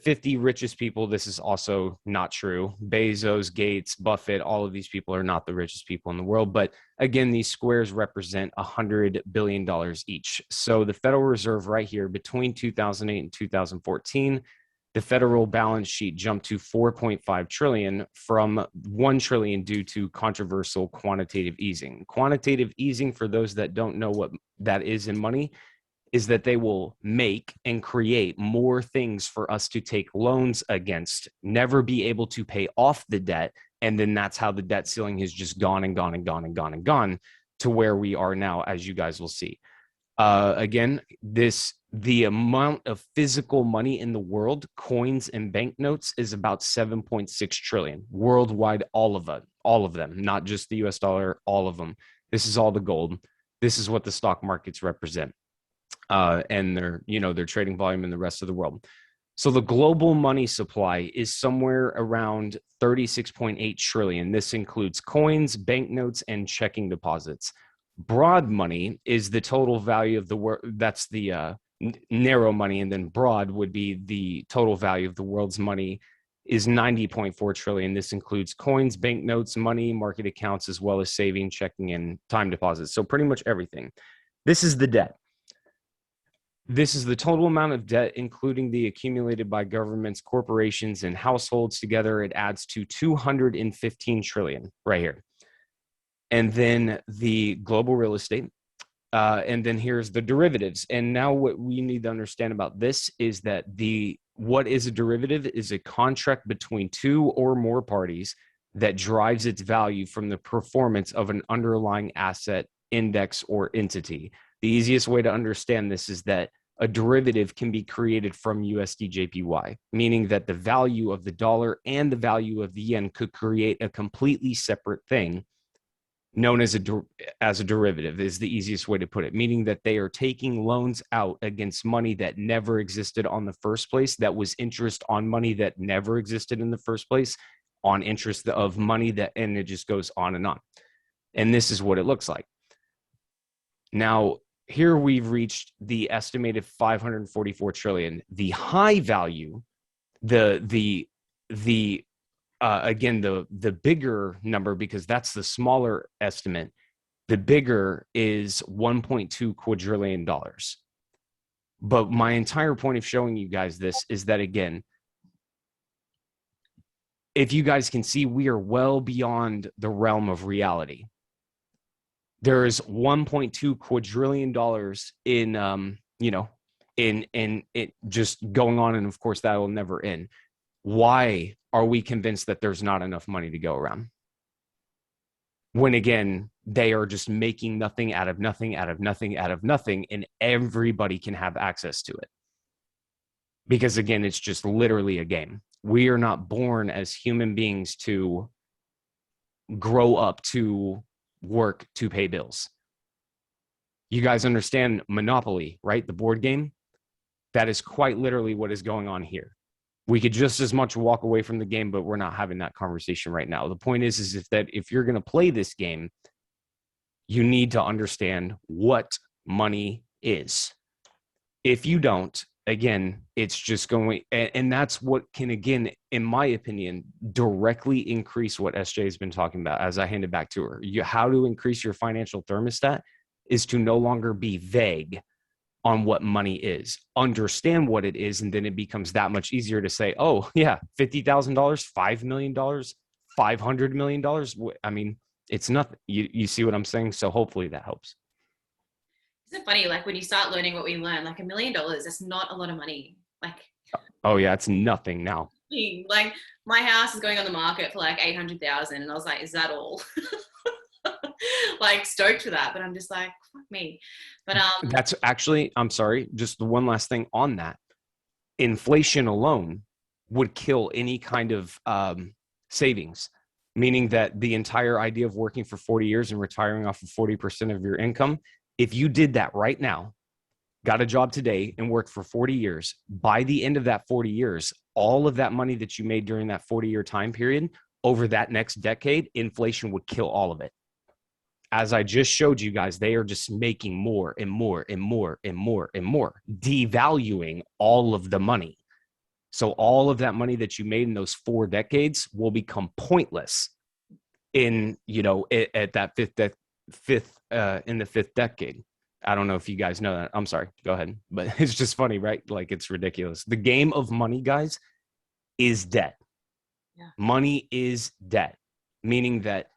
Speaker 3: 50 richest people, this is also not true. Bezos, Gates, Buffett, all of these people are not the richest people in the world. But again, these squares represent $100 billion each. So the Federal Reserve right here, between 2008 and 2014, the federal balance sheet jumped to 4.5 trillion from 1 trillion due to controversial quantitative easing. Quantitative easing, for those that don't know what that is in money, is that they will make and create more things for us to take loans against, never be able to pay off the debt. And then that's how the debt ceiling has just gone and gone and gone and gone and gone to where we are now, as you guys will see. Again, the amount of physical money in the world, coins and banknotes, is about 7.6 trillion worldwide, all of them, not just the US dollar, all of them. This is all the gold. This is what the stock markets represent. And their trading volume in the rest of the world. So the global money supply is somewhere around 36.8 trillion. This includes coins, banknotes, and checking deposits. Broad money is the total value of the world. That's the narrow money, and then broad would be the total value of the world's money is 90.4 trillion. This includes coins, banknotes, money, market accounts, as well as saving, checking, and time deposits. So pretty much everything. This is the debt. This is the total amount of debt, including the accumulated by governments, corporations, and households. Together, it adds to 215 trillion right here. And then the global real estate. And then here's the derivatives. And now what we need to understand about this is that what is a derivative is a contract between two or more parties that drives its value from the performance of an underlying asset, index, or entity. The easiest way to understand this is that a derivative can be created from USD/JPY, meaning that the value of the dollar and the value of the yen could create a completely separate thing known as a derivative, is the easiest way to put it, meaning that they are taking loans out against money that never existed on the first place, that was interest on money that never existed in the first place, on interest of money that, and it just goes on and on. And this is what it looks like. Now, here we've reached the estimated 544 trillion. The high value, again, the bigger number, because that's the smaller estimate, the bigger is $1.2 quadrillion. But my entire point of showing you guys this is that, again, if you guys can see, we are well beyond the realm of reality. There is $1.2 quadrillion in, in it just going on. And of course, that will never end. Why are we convinced that there's not enough money to go around? When again, they are just making nothing out of nothing, out of nothing, out of nothing, and everybody can have access to it. Because again, it's just literally a game. We are not born as human beings to grow up to work to pay bills. You guys understand Monopoly, right? The board game? That is quite literally what is going on here. We could just as much walk away from the game, but we're not having that conversation right now. The point is if you're going to play this game, you need to understand what money is. If you don't, again, it's just going, and that's what can, again, in my opinion, directly increase what SJ has been talking about as I hand it back to her. How to increase your financial thermostat is to no longer be vague on what money is. Understand what it is, and then it becomes that much easier to say, oh, yeah, $50,000, $5 million, $500 million. I mean, it's nothing. You see what I'm saying? So hopefully that helps.
Speaker 2: Isn't it funny, like when you start learning what we learn, like $1 million, that's not a lot of money. Like,
Speaker 3: oh yeah, it's nothing now.
Speaker 2: Like my house is going on the market for like 800,000, and I was like, is that all? Like stoked for that, but I'm just like, fuck me. But
Speaker 3: that's actually, I'm sorry, just the one last thing on that. Inflation alone would kill any kind of savings, meaning that the entire idea of working for 40 years and retiring off of 40% of your income, if you did that right now, got a job today and worked for 40 years, by the end of that 40 years, all of that money that you made during that 40-year time period, over that next decade, inflation would kill all of it. As I just showed you guys, they are just making more and more and more and more and more, devaluing all of the money. So all of that money that you made in those 4 decades will become pointless in, at that in the fifth decade. I don't know if you guys know that. I'm sorry. Go ahead. But it's just funny, right? Like, it's ridiculous. The game of money, guys, is debt.
Speaker 2: Yeah.
Speaker 3: Money is debt, meaning that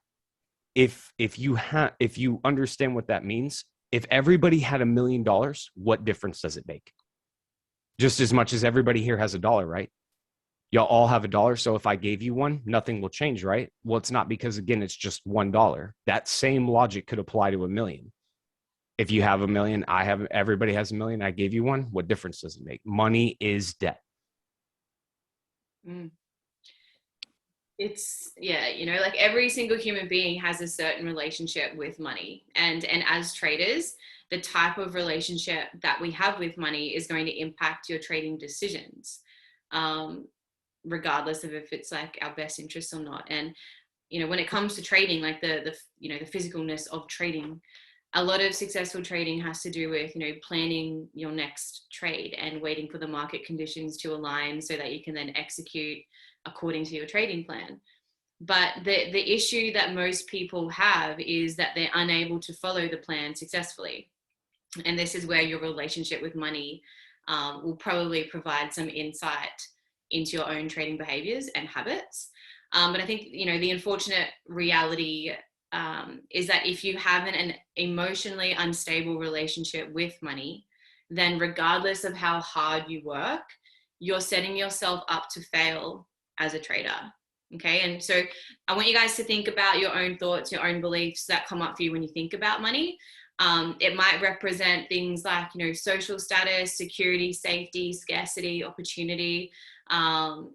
Speaker 3: if you understand what that means, if everybody had $1 million, what difference does it make? Just as much as everybody here has $1, right? Y'all all have $1. So if I gave you one, nothing will change, right? Well, it's not, because again, it's just $1. That same logic could apply to $1 million. If you have $1 million, everybody has $1 million, I gave you one, what difference does it make? Money is debt.
Speaker 2: It's, yeah, like every single human being has a certain relationship with money, and as traders, the type of relationship that we have with money is going to impact your trading decisions, regardless of if it's like our best interests or not. And when it comes to trading, like the physicalness of trading, a lot of successful trading has to do with planning your next trade and waiting for the market conditions to align so that you can then execute according to your trading plan. But the issue that most people have is that they're unable to follow the plan successfully. And this is where your relationship with money will probably provide some insight into your own trading behaviors and habits. But I think, the unfortunate reality is that if you have an emotionally unstable relationship with money, then regardless of how hard you work, you're setting yourself up to fail as a trader. Okay. And so I want you guys to think about your own thoughts, your own beliefs that come up for you when you think about money. It might represent things like, you know, social status, security, safety, scarcity, opportunity,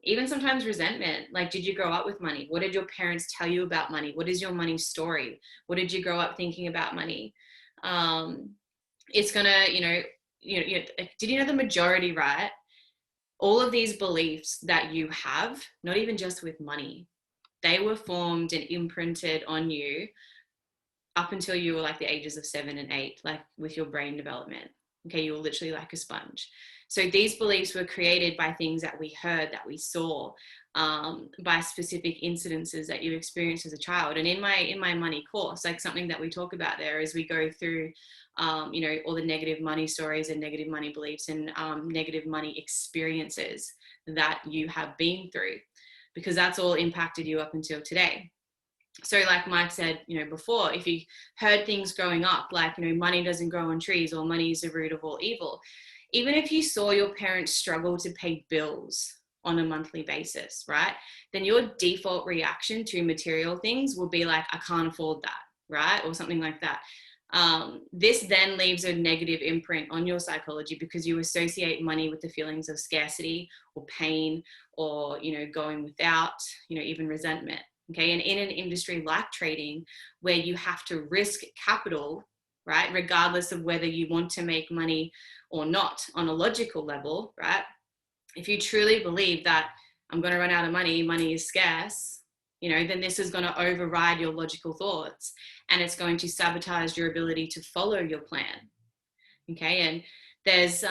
Speaker 2: even sometimes resentment. Like, did you grow up with money? What did your parents tell you about money? What is your money story? What did you grow up thinking about money? It's gonna, did you know the majority, right? All of these beliefs that you have, not even just with money, they were formed and imprinted on you up until you were like the ages of 7 and 8, like with your brain development. Okay, you were literally like a sponge. So these beliefs were created by things that we heard, that we saw, by specific incidences that you experienced as a child. And in my money course, like something that we talk about there is we go through, all the negative money stories and negative money beliefs and negative money experiences that you have been through, because that's all impacted you up until today. So like Mike said, before, if you heard things growing up, like, money doesn't grow on trees, or money is the root of all evil. Even if you saw your parents struggle to pay bills on a monthly basis, right? Then your default reaction to material things will be like, I can't afford that, right? Or something like that. This then leaves a negative imprint on your psychology, because you associate money with the feelings of scarcity or pain, or, going without, even resentment. Okay. And in an industry like trading, where you have to risk capital, right, regardless of whether you want to make money or not on a logical level, right? If you truly believe that I'm going to run out of money, money is scarce, then this is going to override your logical thoughts, and it's going to sabotage your ability to follow your plan. Okay. And there's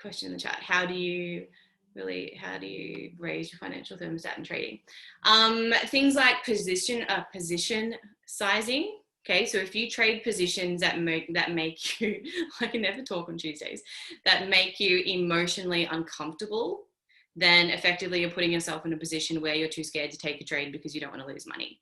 Speaker 2: question in the chat. How do you raise your financial thermostat in trading? Things like position sizing. Okay, so if you trade positions that make you, I can never talk on Tuesdays, that make you emotionally uncomfortable, then effectively you're putting yourself in a position where you're too scared to take a trade because you don't want to lose money,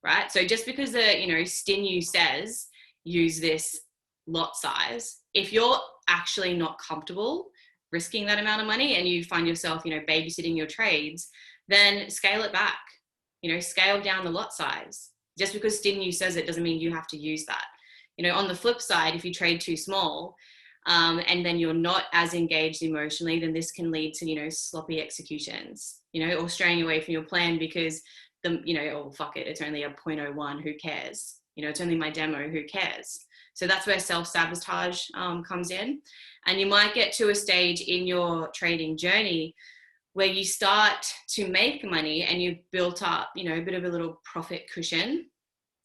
Speaker 2: right? So just because the Stinu says use this lot size, if you're actually not comfortable risking that amount of money, and you find yourself, babysitting your trades, then scale it back, scale down the lot size. Just because Stinu says it doesn't mean you have to use that. On the flip side, if you trade too small, and then you're not as engaged emotionally, then this can lead to, sloppy executions, or straying away from your plan because oh, fuck it, it's only a 0.01, who cares? It's only my demo, who cares? So that's where self-sabotage comes in. And you might get to a stage in your trading journey where you start to make money and you've built up, a bit of a little profit cushion.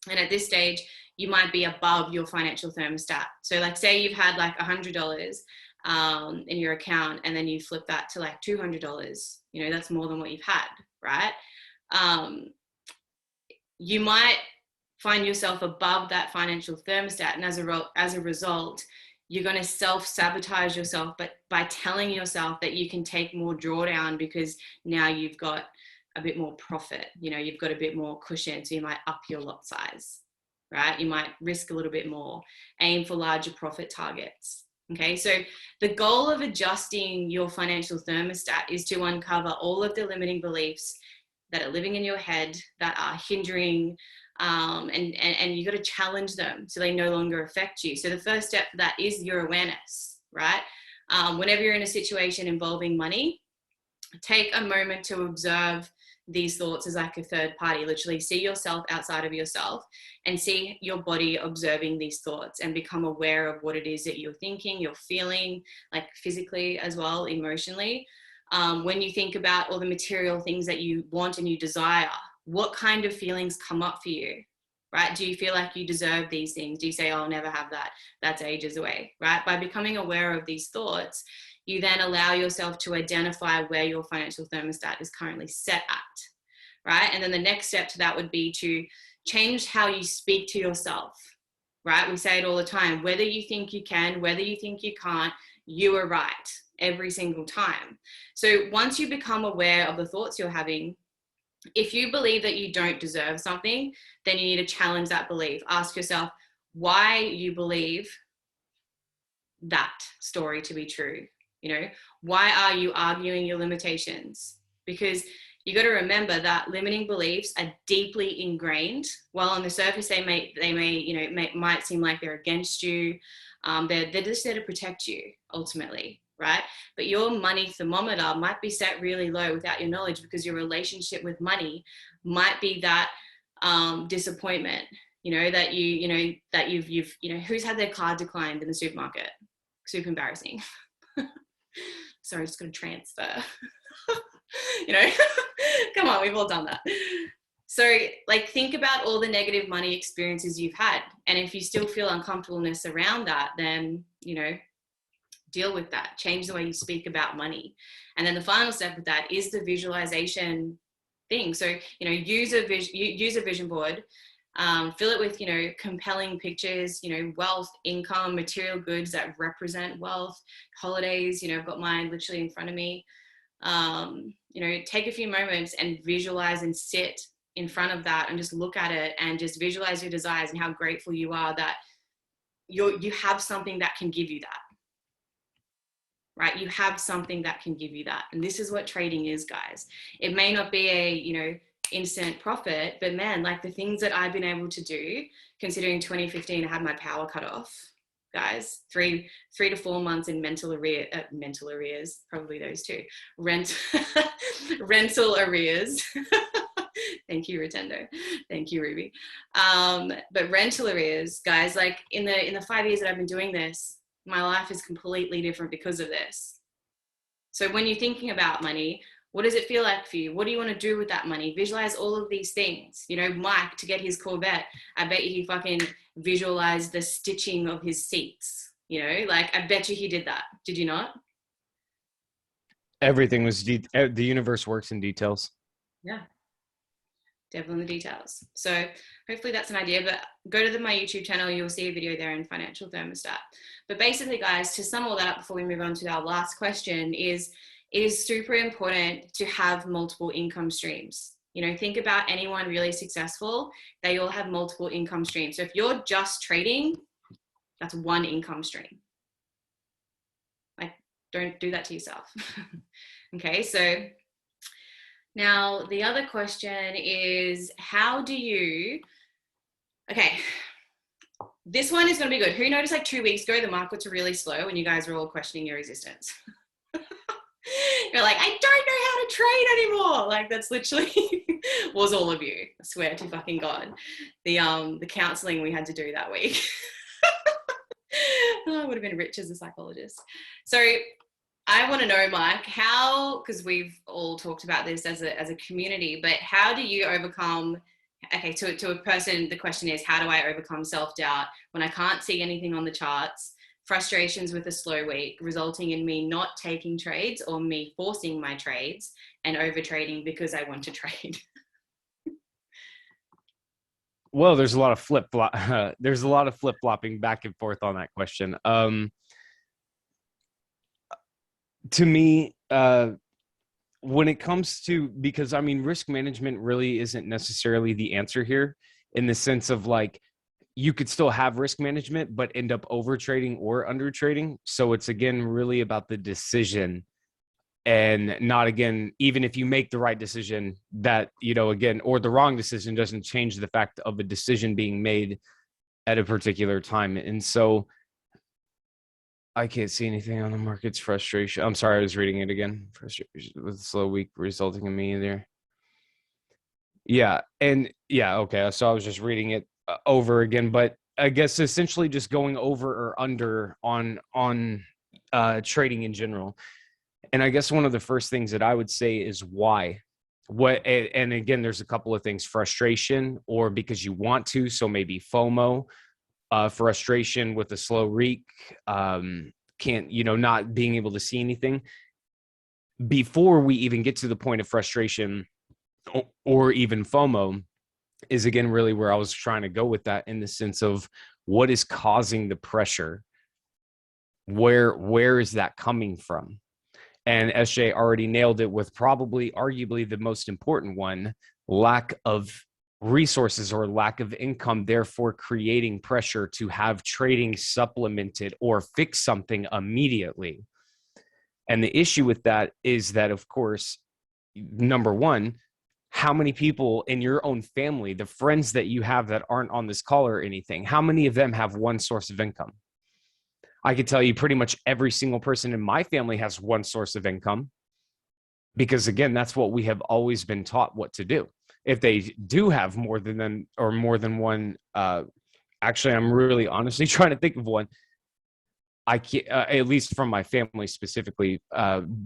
Speaker 2: And at this stage, you might be above your financial thermostat. So like, say you've had like $100 in your account, and then you flip that to like $200, that's more than what you've had, right? You might find yourself above that financial thermostat. And as a result, you're going to self-sabotage yourself, but by telling yourself that you can take more drawdown because now you've got a bit more profit, you've got a bit more cushion. So you might up your lot size, right? You might risk a little bit more, aim for larger profit targets. Okay. So the goal of adjusting your financial thermostat is to uncover all of the limiting beliefs that are living in your head that are hindering, and you got to challenge them so they no longer affect you. So the first step for that is your awareness, right? Whenever you're in a situation involving money, take a moment to observe these thoughts as like a third party. Literally see yourself outside of yourself and see your body observing these thoughts, and become aware of what it is that you're thinking, you're feeling, like physically as well, emotionally. When you think about all the material things that you want and you desire, what kind of feelings come up for you, right? Do you feel like you deserve these things? Do you say, oh, I'll never have that, that's ages away, right? By becoming aware of these thoughts, you then allow yourself to identify where your financial thermostat is currently set at, right? And then the next step to that would be to change how you speak to yourself, right? We say it all the time, whether you think you can, whether you think you can't, you are right every single time. So once you become aware of the thoughts you're having, if you believe that you don't deserve something, then you need to challenge that belief. Ask yourself why you believe that story to be true. You know, why are you arguing your limitations? Because you got to remember that limiting beliefs are deeply ingrained. While on the surface they might seem like they're against you. They're just there to protect you ultimately, right? But your money thermometer might be set really low without your knowledge, because your relationship with money might be that disappointment. That you've who's had their card declined in the supermarket? Super embarrassing. Sorry, just gonna transfer. Come on, we've all done that. So like, think about all the negative money experiences you've had. And if you still feel uncomfortableness around that, then, deal with that. Change the way you speak about money. And then the final step with that is the visualization thing. So, use a vision board, fill it with, compelling pictures, wealth, income, material goods that represent wealth, holidays. I've got mine literally in front of me. Take a few moments and visualize and sit in front of that and just look at it and just visualize your desires and how grateful you are that you have something that can give you that, right? You have something that can give you that. And this is what trading is, guys. It may not be a, instant profit, but man, like the things that I've been able to do, considering 2015, I had my power cut off, guys, 3 to 4 months in mental arrears, probably those two, rental arrears. Thank you, Rotendo. Thank you, Ruby. But rental arrears, guys, like in the 5 years that I've been doing this, my life is completely different because of this. So when you're thinking about money, what does it feel like for you? What do you want to do with that money? Visualize all of these things. Mike, to get his Corvette, I bet you he fucking visualized the stitching of his seats. Like, I bet you he did that. Did you not?
Speaker 3: Everything was the universe works in details.
Speaker 2: Yeah, definitely the details. So hopefully that's an idea, but go to my YouTube channel. You'll see a video there in Financial Thermostat. But basically, guys, to sum all that up before we move on to our last question is, it is super important to have multiple income streams. Think about anyone really successful. They all have multiple income streams. So if you're just trading, that's one income stream. Like, don't do that to yourself. Okay, so now the other question is, okay, this one is going to be good. Who noticed like 2 weeks ago the markets were really slow and you guys were all questioning your existence? You're like, I don't know how to trade anymore. Like, that's literally was all of you. I swear to fucking God. The counseling we had to do that week. I would have been rich as a psychologist. So I want to know, Mike, because we've all talked about this as a community, but how do you overcome, okay, to a person, the question is, how do I overcome self-doubt when I can't see anything on the charts? Frustrations with a slow week, resulting in me not taking trades or me forcing my trades and over trading because I want to trade.
Speaker 3: Well, there's a lot of flip-flopping back and forth on that question. To me, when it comes to, because I mean, risk management really isn't necessarily the answer here, in the sense of like, you could still have risk management, but end up over trading or under trading. So it's, again, really about the decision, and not, again, even if you make the right decision, that, again, or the wrong decision doesn't change the fact of a decision being made at a particular time. And so I can't see anything on the market's frustration. I'm sorry, I was reading it again. Frustration with a slow week resulting in me there. Yeah. And yeah, okay. So I was just reading it over again, but I guess essentially just going over or under on trading in general. And I guess one of the first things that I would say is why. And again, there's a couple of things: frustration, or because you want to. So maybe FOMO, frustration with a slow week, not being able to see anything. Before we even get to the point of frustration or even FOMO, is, again, really where I was trying to go with that, in the sense of what is causing the pressure. Where is that coming from? And SJ already nailed it with probably arguably the most important one: lack of resources or lack of income, therefore creating pressure to have trading supplemented or fix something immediately. And the issue with that is that, of course, number one, how many people in your own family, the friends that you have that aren't on this call or anything, how many of them have one source of income? I could tell you pretty much every single person in my family has one source of income, because again, that's what we have always been taught what to do. If they do have more than them or more than one, actually, I'm really honestly trying to think of one. I can't, at least from my family specifically,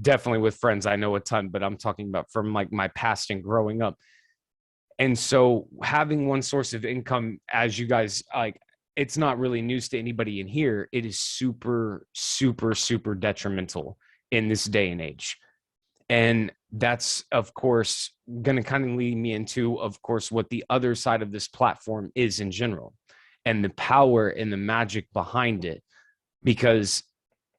Speaker 3: definitely with friends, I know a ton, but I'm talking about from like my past and growing up. And so having one source of income, as you guys like, it's not really news to anybody in here. It is super, super, super detrimental in this day and age. And that's, of course, going to kind of lead me into, of course, what the other side of this platform is in general and the power and the magic behind it. Because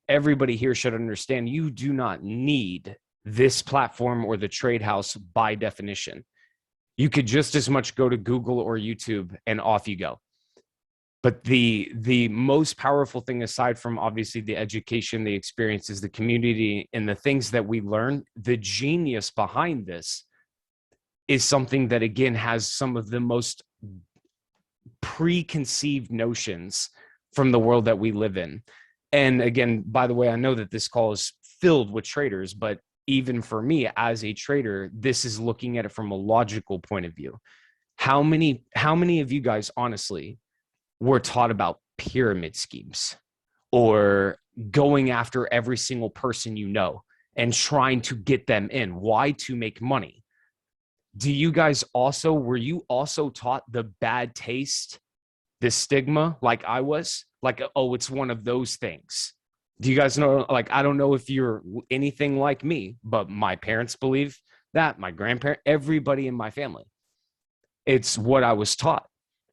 Speaker 3: everybody here should understand you do not need this platform or the trade house by definition. You could just as much go to Google or YouTube and off you go. But the most powerful thing, aside from obviously the education, the experiences, the community, and the things that we learn, the genius behind this is something that, again, has some of the most preconceived notions from the world that we live in. And again, by the way, I know that this call is filled with traders, but even for me as a trader, this is looking at it from a logical point of view. How many of you guys, honestly, were taught about pyramid schemes or going after every single person you know and trying to get them in? Why? To make money. Were you also taught the bad taste, the stigma, like I was? Like, oh, it's one of those things. Do you guys know? Like, I don't know if you're anything like me, but my parents believe that, my grandparents, everybody in my family. It's what I was taught.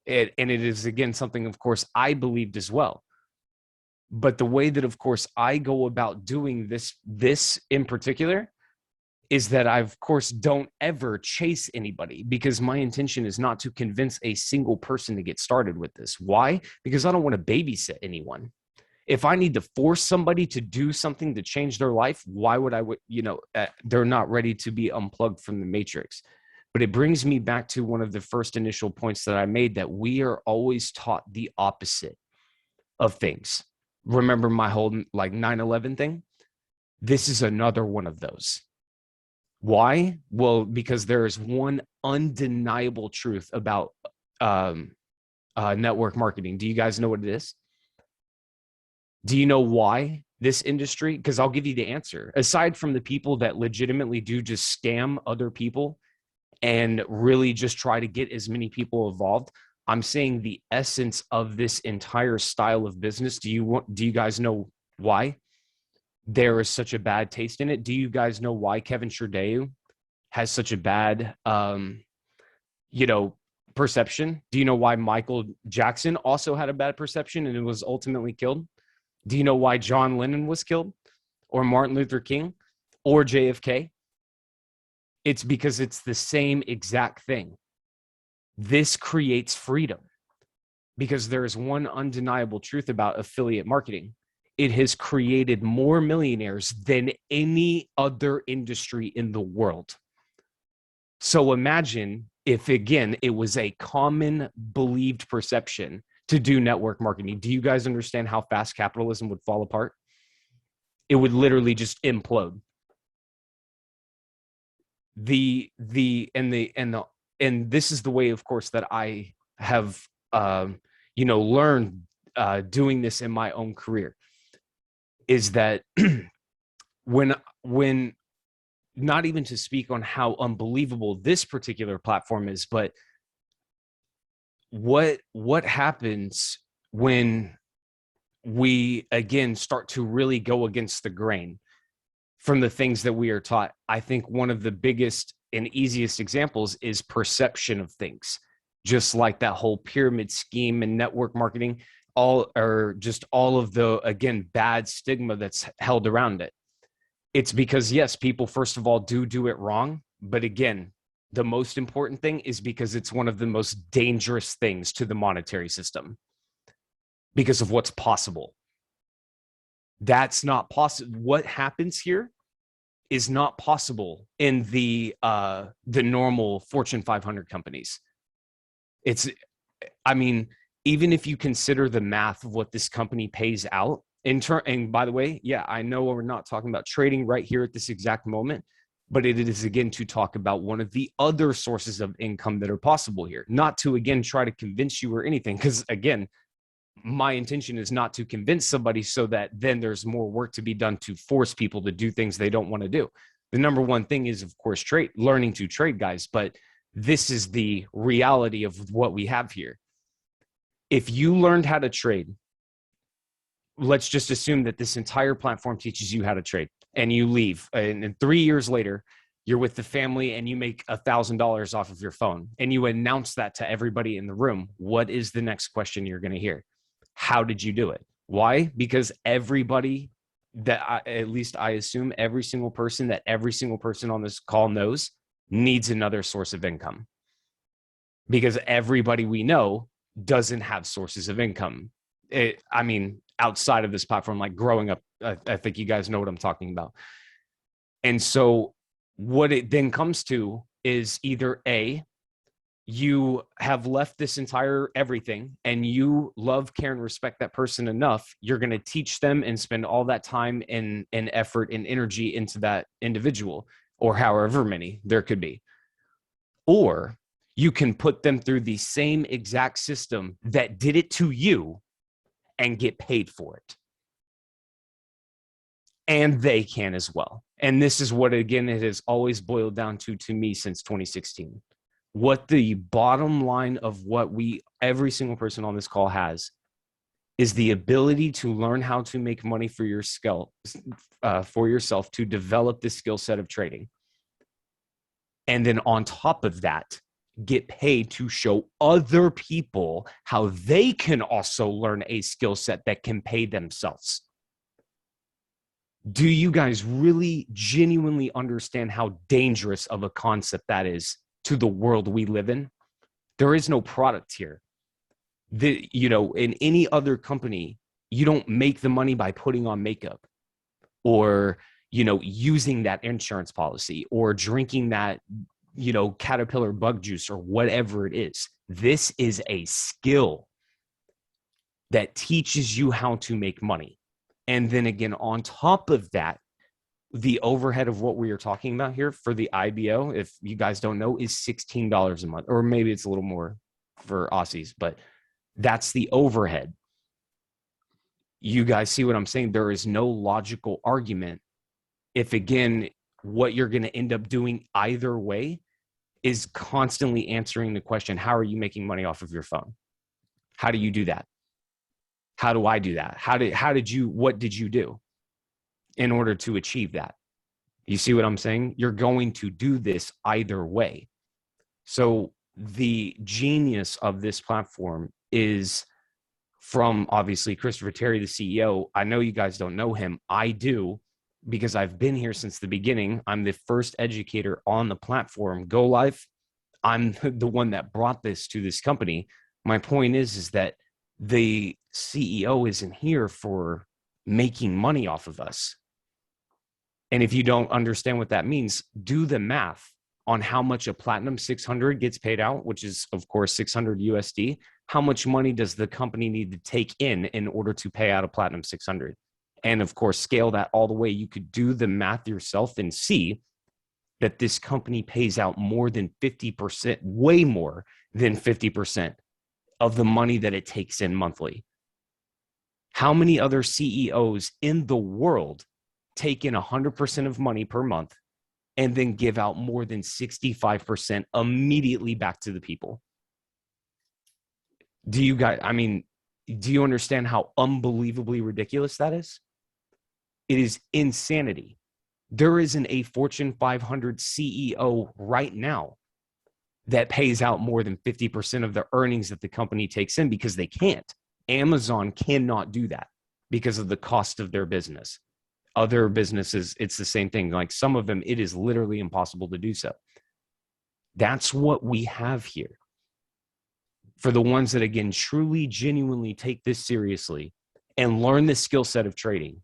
Speaker 3: And it is, again, something, of course, I believed as well. But the way that, of course, I go about doing this in particular is that I, of course, don't ever chase anybody, because my intention is not to convince a single person to get started with this. Why? Because I don't want to babysit anyone. If I need to force somebody to do something to change their life, why would I, they're not ready to be unplugged from the matrix. But it brings me back to one of the first initial points that I made, that we are always taught the opposite of things. Remember my whole like 9/11 thing? This is another one of those. Why? Well, because there is one undeniable truth about network marketing. Do you guys know what it is? Do you know why this industry? Because I'll give you the answer. Aside from the people that legitimately do just scam other people and really just try to get as many people involved, I'm saying the essence of this entire style of business. Do you guys know why there is such a bad taste in it? Do you guys know why Kevin Sherdeu has such a bad, perception? Do you know why Michael Jackson also had a bad perception and it was ultimately killed? Do you know why John Lennon was killed, or Martin Luther King, or JFK? It's because it's the same exact thing. This creates freedom, because there is one undeniable truth about affiliate marketing. It has created more millionaires than any other industry in the world. So imagine if, again, it was a common believed perception to do network marketing. Do you guys understand how fast capitalism would fall apart? It would literally just implode. And this is the way, of course, that I have learned doing this in my own career, is that when not even to speak on how unbelievable this particular platform is, but what happens when we, again, start to really go against the grain from the things that we are taught. I think one of the biggest and easiest examples is perception of things, just like that whole pyramid scheme and network marketing, all of the, again, bad stigma that's held around it. It's because, yes, people, first of all, do it wrong. But again, the most important thing is because it's one of the most dangerous things to the monetary system because of what's possible. That's not possible. What happens here is not possible in the normal Fortune 500 companies. I mean, even if you consider the math of what this company pays out and by the way, yeah, I know we're not talking about trading right here at this exact moment, but it is again to talk about one of the other sources of income that are possible here, not to again try to convince you or anything, because again, my intention is not to convince somebody so that then there's more work to be done to force people to do things they don't want to do. The number one thing is, of course, learning to trade, guys, but this is the reality of what we have here. If you learned how to trade, let's just assume that this entire platform teaches you how to trade and you leave, and 3 years later, you're with the family and you make $1,000 off of your phone and you announce that to everybody in the room. What is the next question you're going to hear? How did you do it? Why? Because everybody at least I assume every single person on this call knows needs another source of income, because everybody we know doesn't have sources of income. Outside of this platform, like growing up, I think you guys know what I'm talking about. And so what it then comes to is either A, you have left this entire everything and you love, care, and respect that person enough, you're going to teach them and spend all that time and effort and energy into that individual, or however many there could be. Or you can put them through the same exact system that did it to you and get paid for it. And they can as well. And this is what, again, it has always boiled down to me since 2016. What the bottom line of what every single person on this call has is the ability to learn how to make money for yourself, to develop the skill set of trading. And then on top of that, get paid to show other people how they can also learn a skill set that can pay themselves. Do you guys really genuinely understand how dangerous of a concept that is to the world we live in? There is no product here. In any other company, you don't make the money by putting on makeup or, using that insurance policy or drinking that, caterpillar bug juice or whatever it is. This is a skill that teaches you how to make money. And then again, on top of that, the overhead of what we are talking about here for the IBO, if you guys don't know, is $16 a month, or maybe it's a little more for Aussies, but that's the overhead. You guys see what I'm saying? There is no logical argument if, again, what you're going to end up doing either way is constantly answering the question, how are you making money off of your phone? How do you do that? How do I do that? What did you do in order to achieve that? You see what I'm saying? You're going to do this either way. So the genius of this platform is from, obviously, Christopher Terry, the CEO. I know you guys don't know him. I do, because I've been here since the beginning. I'm the first educator on the platform, Go Live. I'm the one that brought this to this company. My point is that the CEO isn't here for making money off of us. And if you don't understand what that means, do the math on how much a Platinum 600 gets paid out, which is, of course, 600 USD. How much money does the company need to take in order to pay out a Platinum 600? And of course, scale that all the way. You could do the math yourself and see that this company pays out more than 50%, way more than 50% of the money that it takes in monthly. How many other CEOs in the world take in 100% of money per month and then give out more than 65% immediately back to the people? Do you understand how unbelievably ridiculous that is? It is insanity. There isn't a Fortune 500 CEO right now that pays out more than 50% of the earnings that the company takes in, because they can't. Amazon cannot do that because of the cost of their business. Other businesses, it's the same thing. Like some of them, it is literally impossible to do so. That's what we have here. For the ones that, again, truly, genuinely take this seriously and learn the skill set of trading,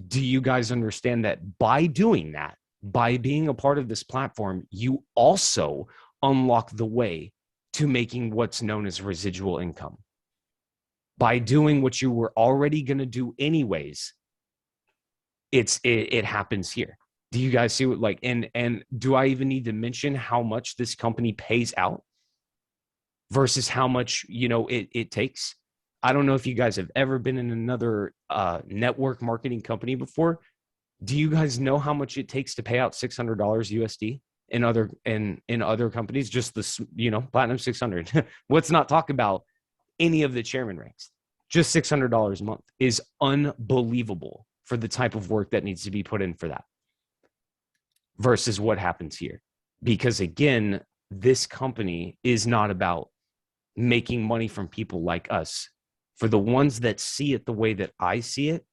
Speaker 3: Do you guys understand that by doing that, by being a part of this platform, you also unlock the way to making what's known as residual income? By doing what you were already going to do anyways, it happens here. Do you guys see what, like, and do I even need to mention how much this company pays out versus how much, it takes? I don't know if you guys have ever been in another network marketing company before. Do you guys know how much it takes to pay out $600 USD in other companies? Just the, Platinum 600. Let's not talk about any of the chairman ranks. Just $600 a month is unbelievable for the type of work that needs to be put in for that versus what happens here. Because again, this company is not about making money from people like us. For the ones that see it the way that I see it,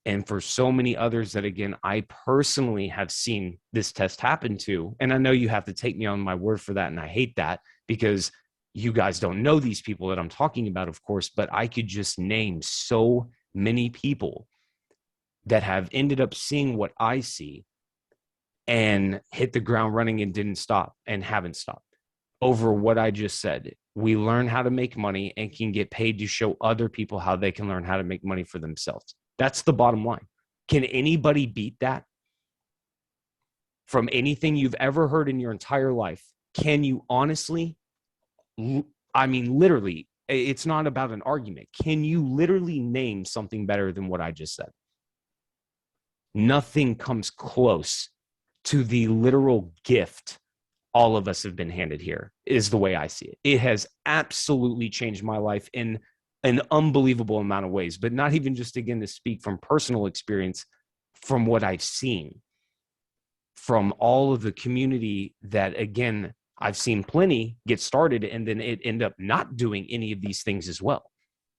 Speaker 3: and for so many others that, again, I personally have seen this test happen to, and I know you have to take me on my word for that, and I hate that because you guys don't know these people that I'm talking about, of course, but I could just name so many people that have ended up seeing what I see and hit the ground running and didn't stop and haven't stopped over what I just said. We learn how to make money and can get paid to show other people how they can learn how to make money for themselves. That's the bottom line. Can anybody beat that? From anything you've ever heard in your entire life, can you honestly, I mean, literally, it's not about an argument. Can you literally name something better than what I just said? Nothing comes close to the literal gift all of us have been handed here, is the way I see it. It has absolutely changed my life in an unbelievable amount of ways, but not even just, again, to speak from personal experience, from what I've seen, from all of the community that, again, I've seen plenty get started and then it end up not doing any of these things as well.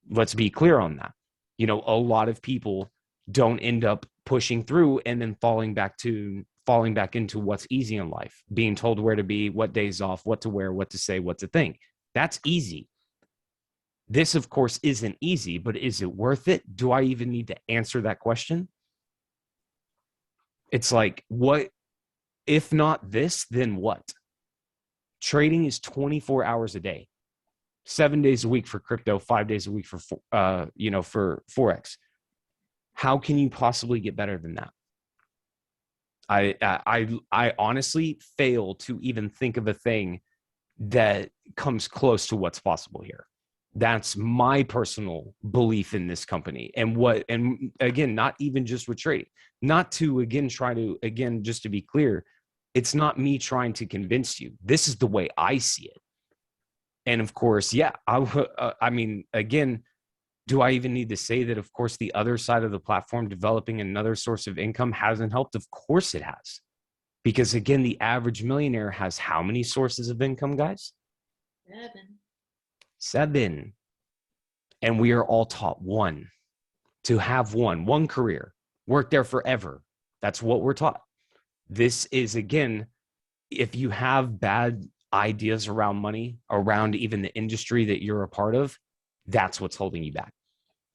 Speaker 3: Let's be clear on that. A lot of people don't end up pushing through and then falling back into what's easy in life, being told where to be, what days off, what to wear, what to say, what to think. That's easy. This, of course, isn't easy, but is it worth it? Do I even need to answer that question? It's like, what, if not this, then what? Trading is 24 hours a day, 7 days a week for crypto, 5 days a week for Forex. How can you possibly get better than that? I honestly fail to even think of a thing that comes close to what's possible here. That's my personal belief in this company. And again, not even just with trading, not to, again, try to, again, just to be clear, it's not me trying to convince you. This is the way I see it. And of course, yeah, I mean, again, do I even need to say that, of course, the other side of the platform, developing another source of income, hasn't helped? Of course it has. Because again, the average millionaire has how many sources of income, guys? 7. And we are all taught one, to have one career, work there forever. That's what we're taught. This is, again, if you have bad ideas around money, around even the industry that you're a part of, that's what's holding you back.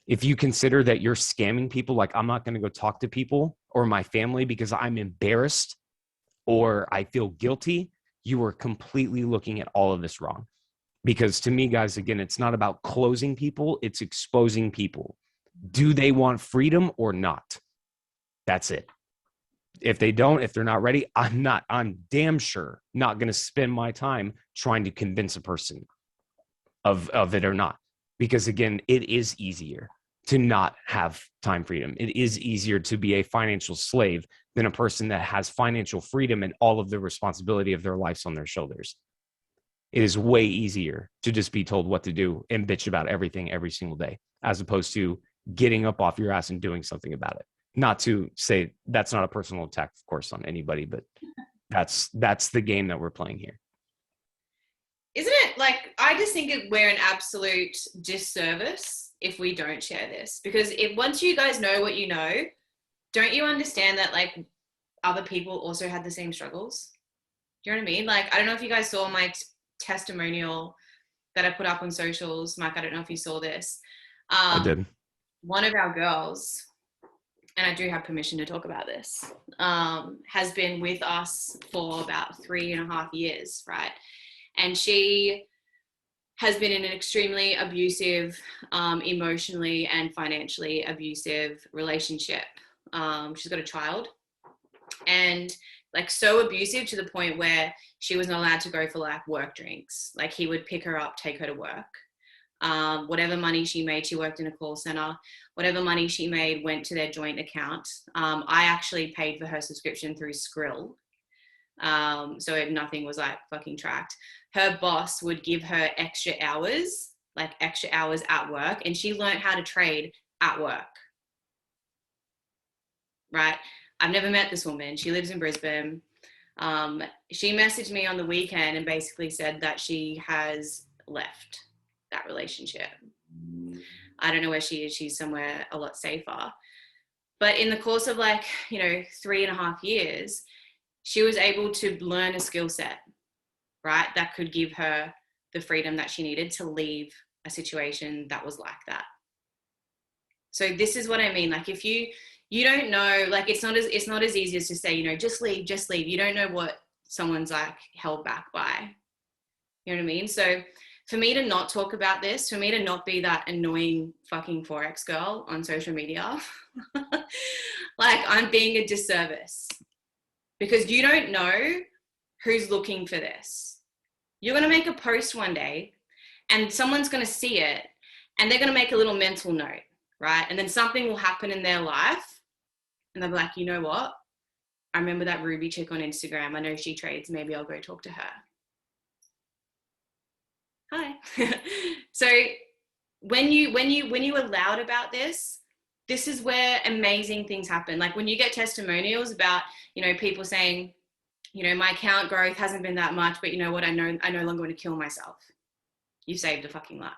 Speaker 3: If you consider that you're scamming people, like, I'm not going to go talk to people or my family because I'm embarrassed or I feel guilty, you are completely looking at all of this wrong. Because to me, guys, again, it's not about closing people, it's exposing people. Do they want freedom or not? That's it. If they don't, if they're not ready, I'm damn sure not going to spend my time trying to convince a person of it or not. Because again, it is easier to not have time freedom. It is easier to be a financial slave than a person that has financial freedom and all of the responsibility of their lives on their shoulders. It is way easier to just be told what to do and bitch about everything every single day, as opposed to getting up off your ass and doing something about it. Not to say that's not a personal attack, of course, on anybody, but that's the game that we're playing here.
Speaker 2: Isn't it, like, I just think we're an absolute disservice if we don't share this, because once you guys know what you know, don't you understand that, like, other people also had the same struggles? Do you know what I mean? Like, I don't know if you guys saw my testimonial that I put up on socials. Mike, I don't know if you saw this.
Speaker 3: I did.
Speaker 2: One of our girls, and I do have permission to talk about this, has been with us for about 3.5 years, right? And she has been in an extremely abusive, emotionally and financially abusive relationship. She's got a child, and like so abusive to the point where she was not allowed to go for like work drinks. Like he would pick her up, take her to work. Whatever money she made, she worked in a call center. Whatever money she made went to their joint account. I actually paid for her subscription through Skrill. So nothing was like fucking tracked. Her boss would give her extra hours, like extra hours at work, and she learned how to trade at work. Right? I've never met this woman. She lives in Brisbane. She messaged me on the weekend and basically said that she has left that relationship. I don't know where she is. She's somewhere a lot safer. But in the course of 3.5 years, she was able to learn a skill set, right, that could give her the freedom that she needed to leave a situation that was like that. So this is what I mean. Like if you don't know, like it's not as easy as to say, just leave. You don't know what someone's like held back by. You know what I mean? So for me to not talk about this, for me to not be that annoying fucking Forex girl on social media, like I'm being a disservice, because you don't know who's looking for this. You're going to make a post one day and someone's going to see it and they're going to make a little mental note, right? And then something will happen in their life and they'll be like, you know what? I remember that Ruby chick on Instagram. I know she trades. Maybe I'll go talk to her. Hi. So when you are loud about this is where amazing things happen. Like when you get testimonials about, people saying, my account growth hasn't been that much, but you know what? I no longer want to kill myself. You saved a fucking life.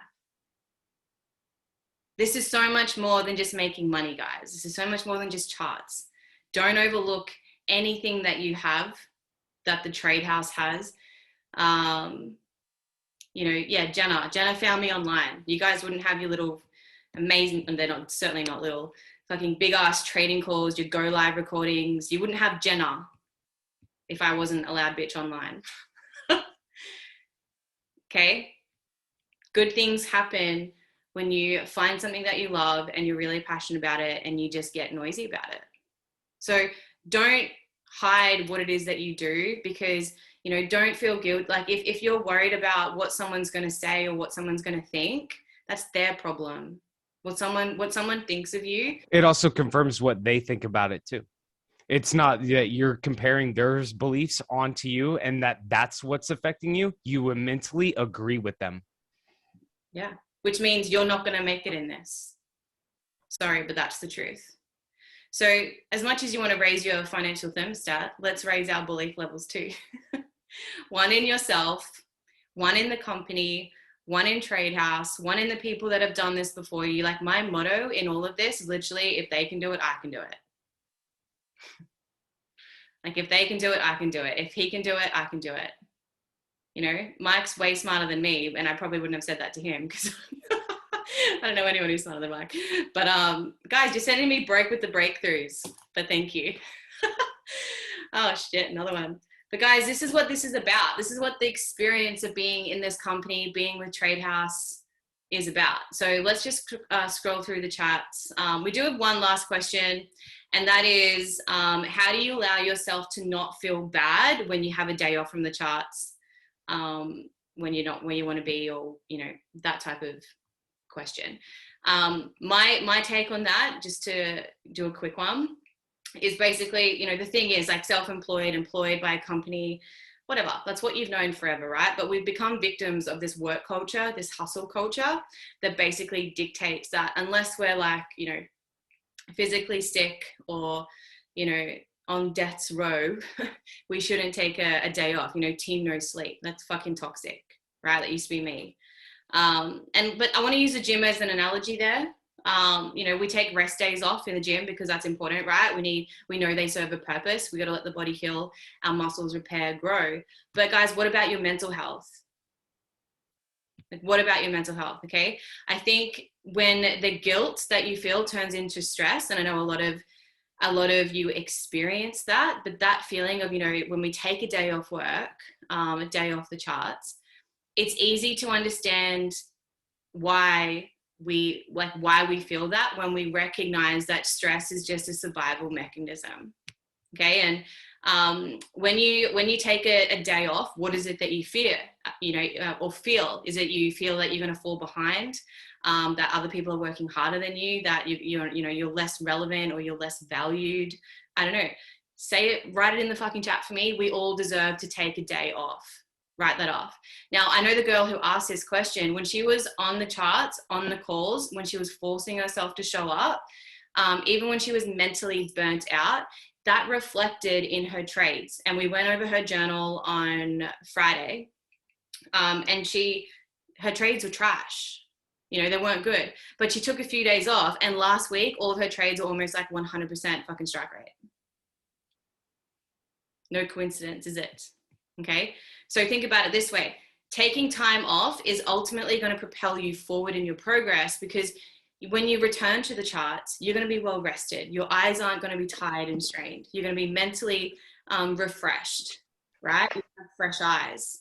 Speaker 2: This is so much more than just making money, guys. This is so much more than just charts. Don't overlook anything that you have, that the trade house has. Jenna found me online. You guys wouldn't have your little amazing, and they're certainly not little, fucking big ass trading calls, your go live recordings. You wouldn't have Jenna if I wasn't a loud bitch online. Okay? Good things happen when you find something that you love and you're really passionate about it and you just get noisy about it. So don't hide what it is that you do, because don't feel guilt. Like if you're worried about what someone's going to say or what someone's going to think, that's their problem. What someone thinks of you.
Speaker 3: It also confirms what they think about it too. It's not that you're comparing their beliefs onto you and that's what's affecting you. You mentally agree with them.
Speaker 2: Yeah. Which means you're not going to make it in this. Sorry, but that's the truth. So as much as you want to raise your financial thermostat, let's raise our belief levels too. One in yourself, one in the company, one in Trade House, one in the people that have done this before you. Like my motto in all of this is literally, if they can do it, I can do it. Like if they can do it, I can do it. If he can do it, I can do it. Mike's way smarter than me, and I probably wouldn't have said that to him because I don't know anyone who's smarter than Mike. But guys, you're sending me broke with the breakthroughs, but thank you. Oh shit, another one. But guys, this is what this is about. This is what the experience of being in this company, being with Trade House is about. So let's just scroll through the chats. We do have one last question, and that is, how do you allow yourself to not feel bad when you have a day off from the charts, when you're not where you want to be, or that type of question. My take on that, just to do a quick one, is basically, the thing is, like, self-employed, employed by a company, whatever, that's what you've known forever, right? But we've become victims of this work culture, this hustle culture, that basically dictates that unless we're like, physically sick or, on death's row, we shouldn't take a day off. Team no sleep. That's fucking toxic, right? That used to be me. But I want to use the gym as an analogy there. We take rest days off in the gym because that's important, right? We know they serve a purpose. We got to let the body heal, our muscles repair, grow. But guys, what about your mental health? Like, what about your mental health? Okay. I think when the guilt that you feel turns into stress, and I know a lot of a lot of you experience that, but that feeling of, you know, when we take a day off work, a day off the charts, it's easy to understand why we feel that when we recognize that stress is just a survival mechanism. Okay. And when you take a day off, what is it that you fear, or feel? Is it you feel that you're going to fall behind, that other people are working harder than you, that you're less relevant or you're less valued? I don't know. Say it, write it in the fucking chat for me. We all deserve to take a day off. Write that off. Now, I know the girl who asked this question, when she was on the charts, on the calls, when she was forcing herself to show up, even when she was mentally burnt out, that reflected in her trades. And we went over her journal on Friday, and her trades were trash. They weren't good, but she took a few days off, and last week, all of her trades were almost like 100% fucking strike rate. No coincidence, is it? Okay. So think about it this way. Taking time off is ultimately going to propel you forward in your progress, because when you return to the charts, you're going to be well rested. Your eyes aren't going to be tired and strained. You're going to be mentally refreshed, right? You have fresh eyes.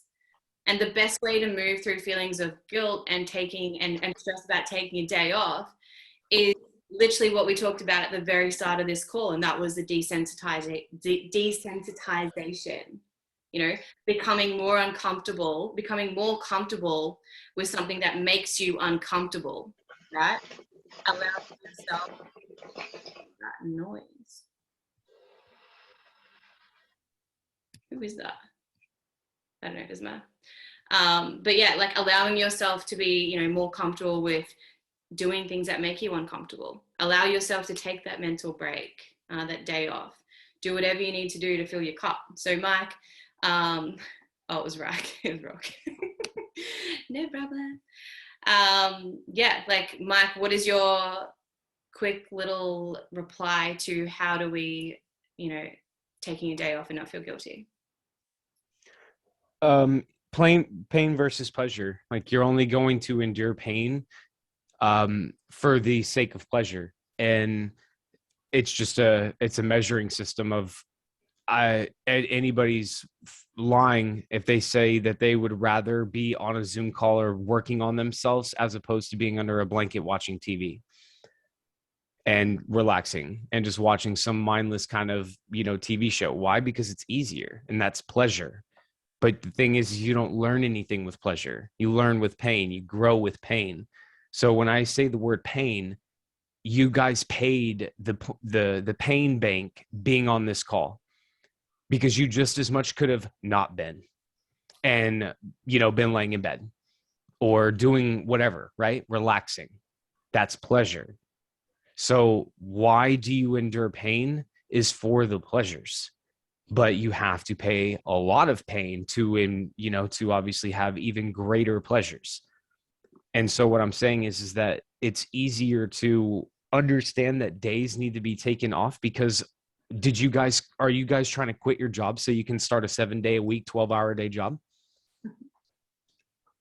Speaker 2: And the best way to move through feelings of guilt and and stress about taking a day off is literally what we talked about at the very start of this call. And that was the desensitization, becoming more comfortable with something that makes you uncomfortable, right? Allow yourself that noise. Who is that? I don't know if it's Matt. But yeah, like allowing yourself to be, more comfortable with doing things that make you uncomfortable. Allow yourself to take that mental break, that day off. Do whatever you need to do to fill your cup. So Mike, it was Rock. It was Rock. No problem. Like Mike, what is your quick little reply to how do we, taking a day off and not feel guilty?
Speaker 3: Pain versus pleasure. Like you're only going to endure pain for the sake of pleasure, and it's a measuring system of anybody's lying if they say that they would rather be on a Zoom call or working on themselves as opposed to being under a blanket watching TV and relaxing and just watching some mindless kind of TV show. Why? Because it's easier, and that's pleasure. But the thing is, you don't learn anything with pleasure. You learn with pain. You grow with pain. So when I say the word pain, you guys paid the pain bank being on this call, because you just as much could have not been and, been laying in bed or doing whatever, right? Relaxing. That's pleasure. So why do you endure pain is for the pleasures. But you have to pay a lot of pain to obviously have even greater pleasures. And so what I'm saying is that it's easier to understand that days need to be taken off, because are you guys trying to quit your job so you can start a 7-day a week, 12-hour a day job?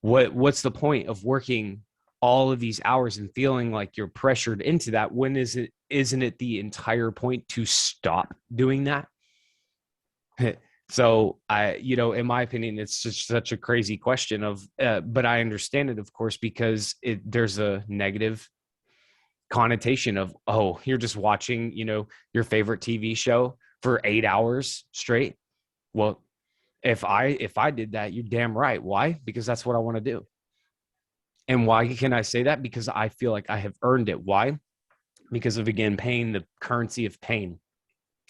Speaker 3: What's the point of working all of these hours and feeling like you're pressured into that? Isn't it the entire point to stop doing that? So in my opinion, it's just such a crazy question but I understand it, of course, because there's a negative connotation of, oh, you're just watching, your favorite TV show for 8 hours straight. Well, if I did that, you're damn right. Why? Because that's what I want to do. And why can I say that? Because I feel like I have earned it. Why? Because of, again, pain, the currency of pain,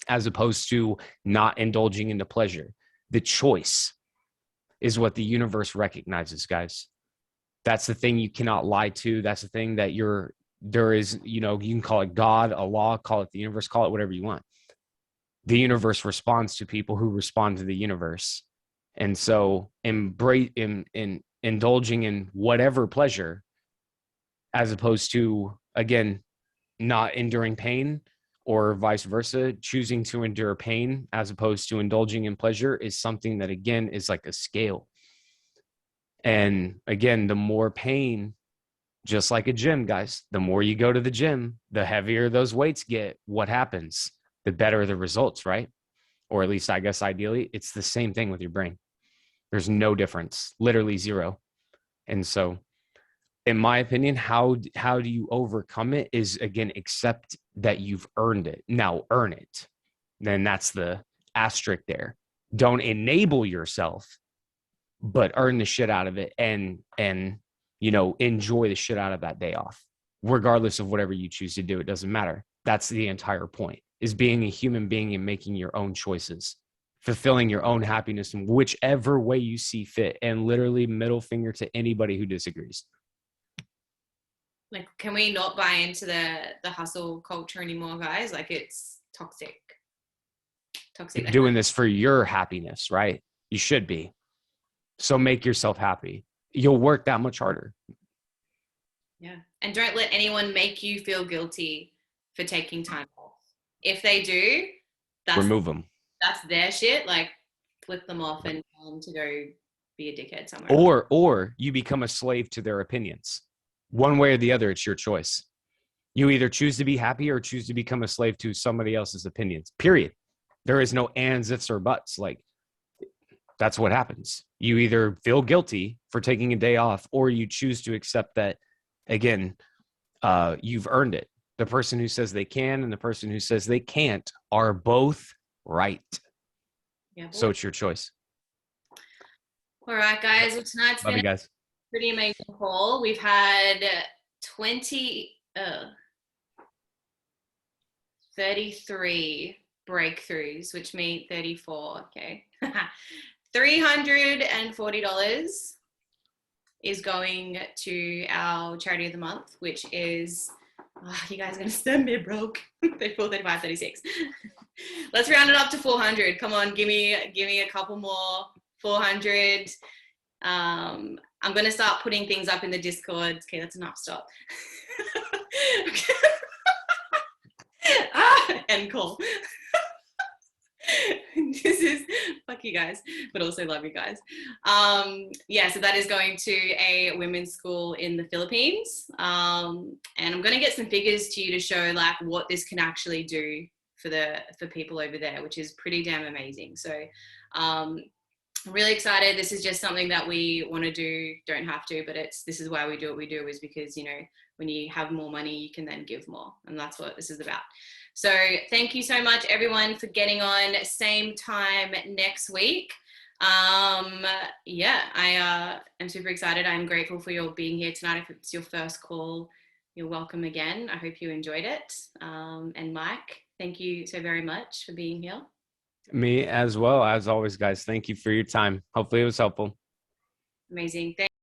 Speaker 3: as opposed to not indulging into pleasure. The choice is what the universe recognizes, guys. That's the thing you cannot lie to. That's the thing that there is, you can call it God, Allah, call it the universe, call it whatever you want. The universe responds to people who respond to the universe. And so indulging in whatever pleasure, as opposed to, again, not enduring pain, or vice versa, choosing to endure pain as opposed to indulging in pleasure, is something that, again, is like a scale. And again, the more pain, just like a gym, guys, the more you go to the gym, the heavier those weights get. What happens? the better the results, right? Or at least I guess ideally, it's the same thing with your brain. There's no difference, literally zero. And so in my opinion, how do you overcome it is, again, accept that you've earned it. Now earn it. Then that's the asterisk there. Don't enable yourself, but earn the shit out of it, and enjoy the shit out of that day off, regardless of whatever you choose to do. It doesn't matter. That's the entire point, is being a human being and making your own choices, fulfilling your own happiness in whichever way you see fit, and literally middle finger to anybody who disagrees.
Speaker 2: Like, can we not buy into the hustle culture anymore, guys? Like, it's toxic.
Speaker 3: You're doing this for your happiness, right? You should be. So make yourself happy. You'll work that much harder.
Speaker 2: Yeah. And don't let anyone make you feel guilty for taking time off. If they do,
Speaker 3: remove them.
Speaker 2: That's their shit. Like, flip them off and tell them to go be a dickhead somewhere.
Speaker 3: Or you become a slave to their opinions. One way or the other, it's your choice. You either choose to be happy or choose to become a slave to somebody else's opinions, period. There is no ands, ifs, or buts. Like, that's what happens. You either feel guilty for taking a day off, or you choose to accept that, again, you've earned it. The person who says they can and the person who says they can't are both right. Yeah, so it's your choice.
Speaker 2: All right, guys. Well, tonight's been a pretty amazing call. We've had 33 breakthroughs, which mean 34. Okay. $340 is going to our charity of the month, which is, you guys are going to send me broke. 34, 35, 36. Let's round it up to 400. Come on, give me a couple more. 400. I'm going to start putting things up in the Discord. Okay, that's enough. Stop. End call. This is, fuck you guys, but also love you guys. So that is going to a women's school in the Philippines. And I'm going to get some figures to you to show like what this can actually do for people over there, which is pretty damn amazing. So I'm really excited. This is just something that we want to do. Don't have to, but this is why we do what we do, is because, when you have more money, you can then give more. And that's what this is about. So thank you so much, everyone, for getting on. Same time next week. I am super excited. I'm grateful for your being here tonight. If it's your first call, you're welcome again. I hope you enjoyed it. And Mike, thank you so very much for being here.
Speaker 3: Me as well. As always, guys, thank you for your time. Hopefully it was helpful.
Speaker 2: Amazing.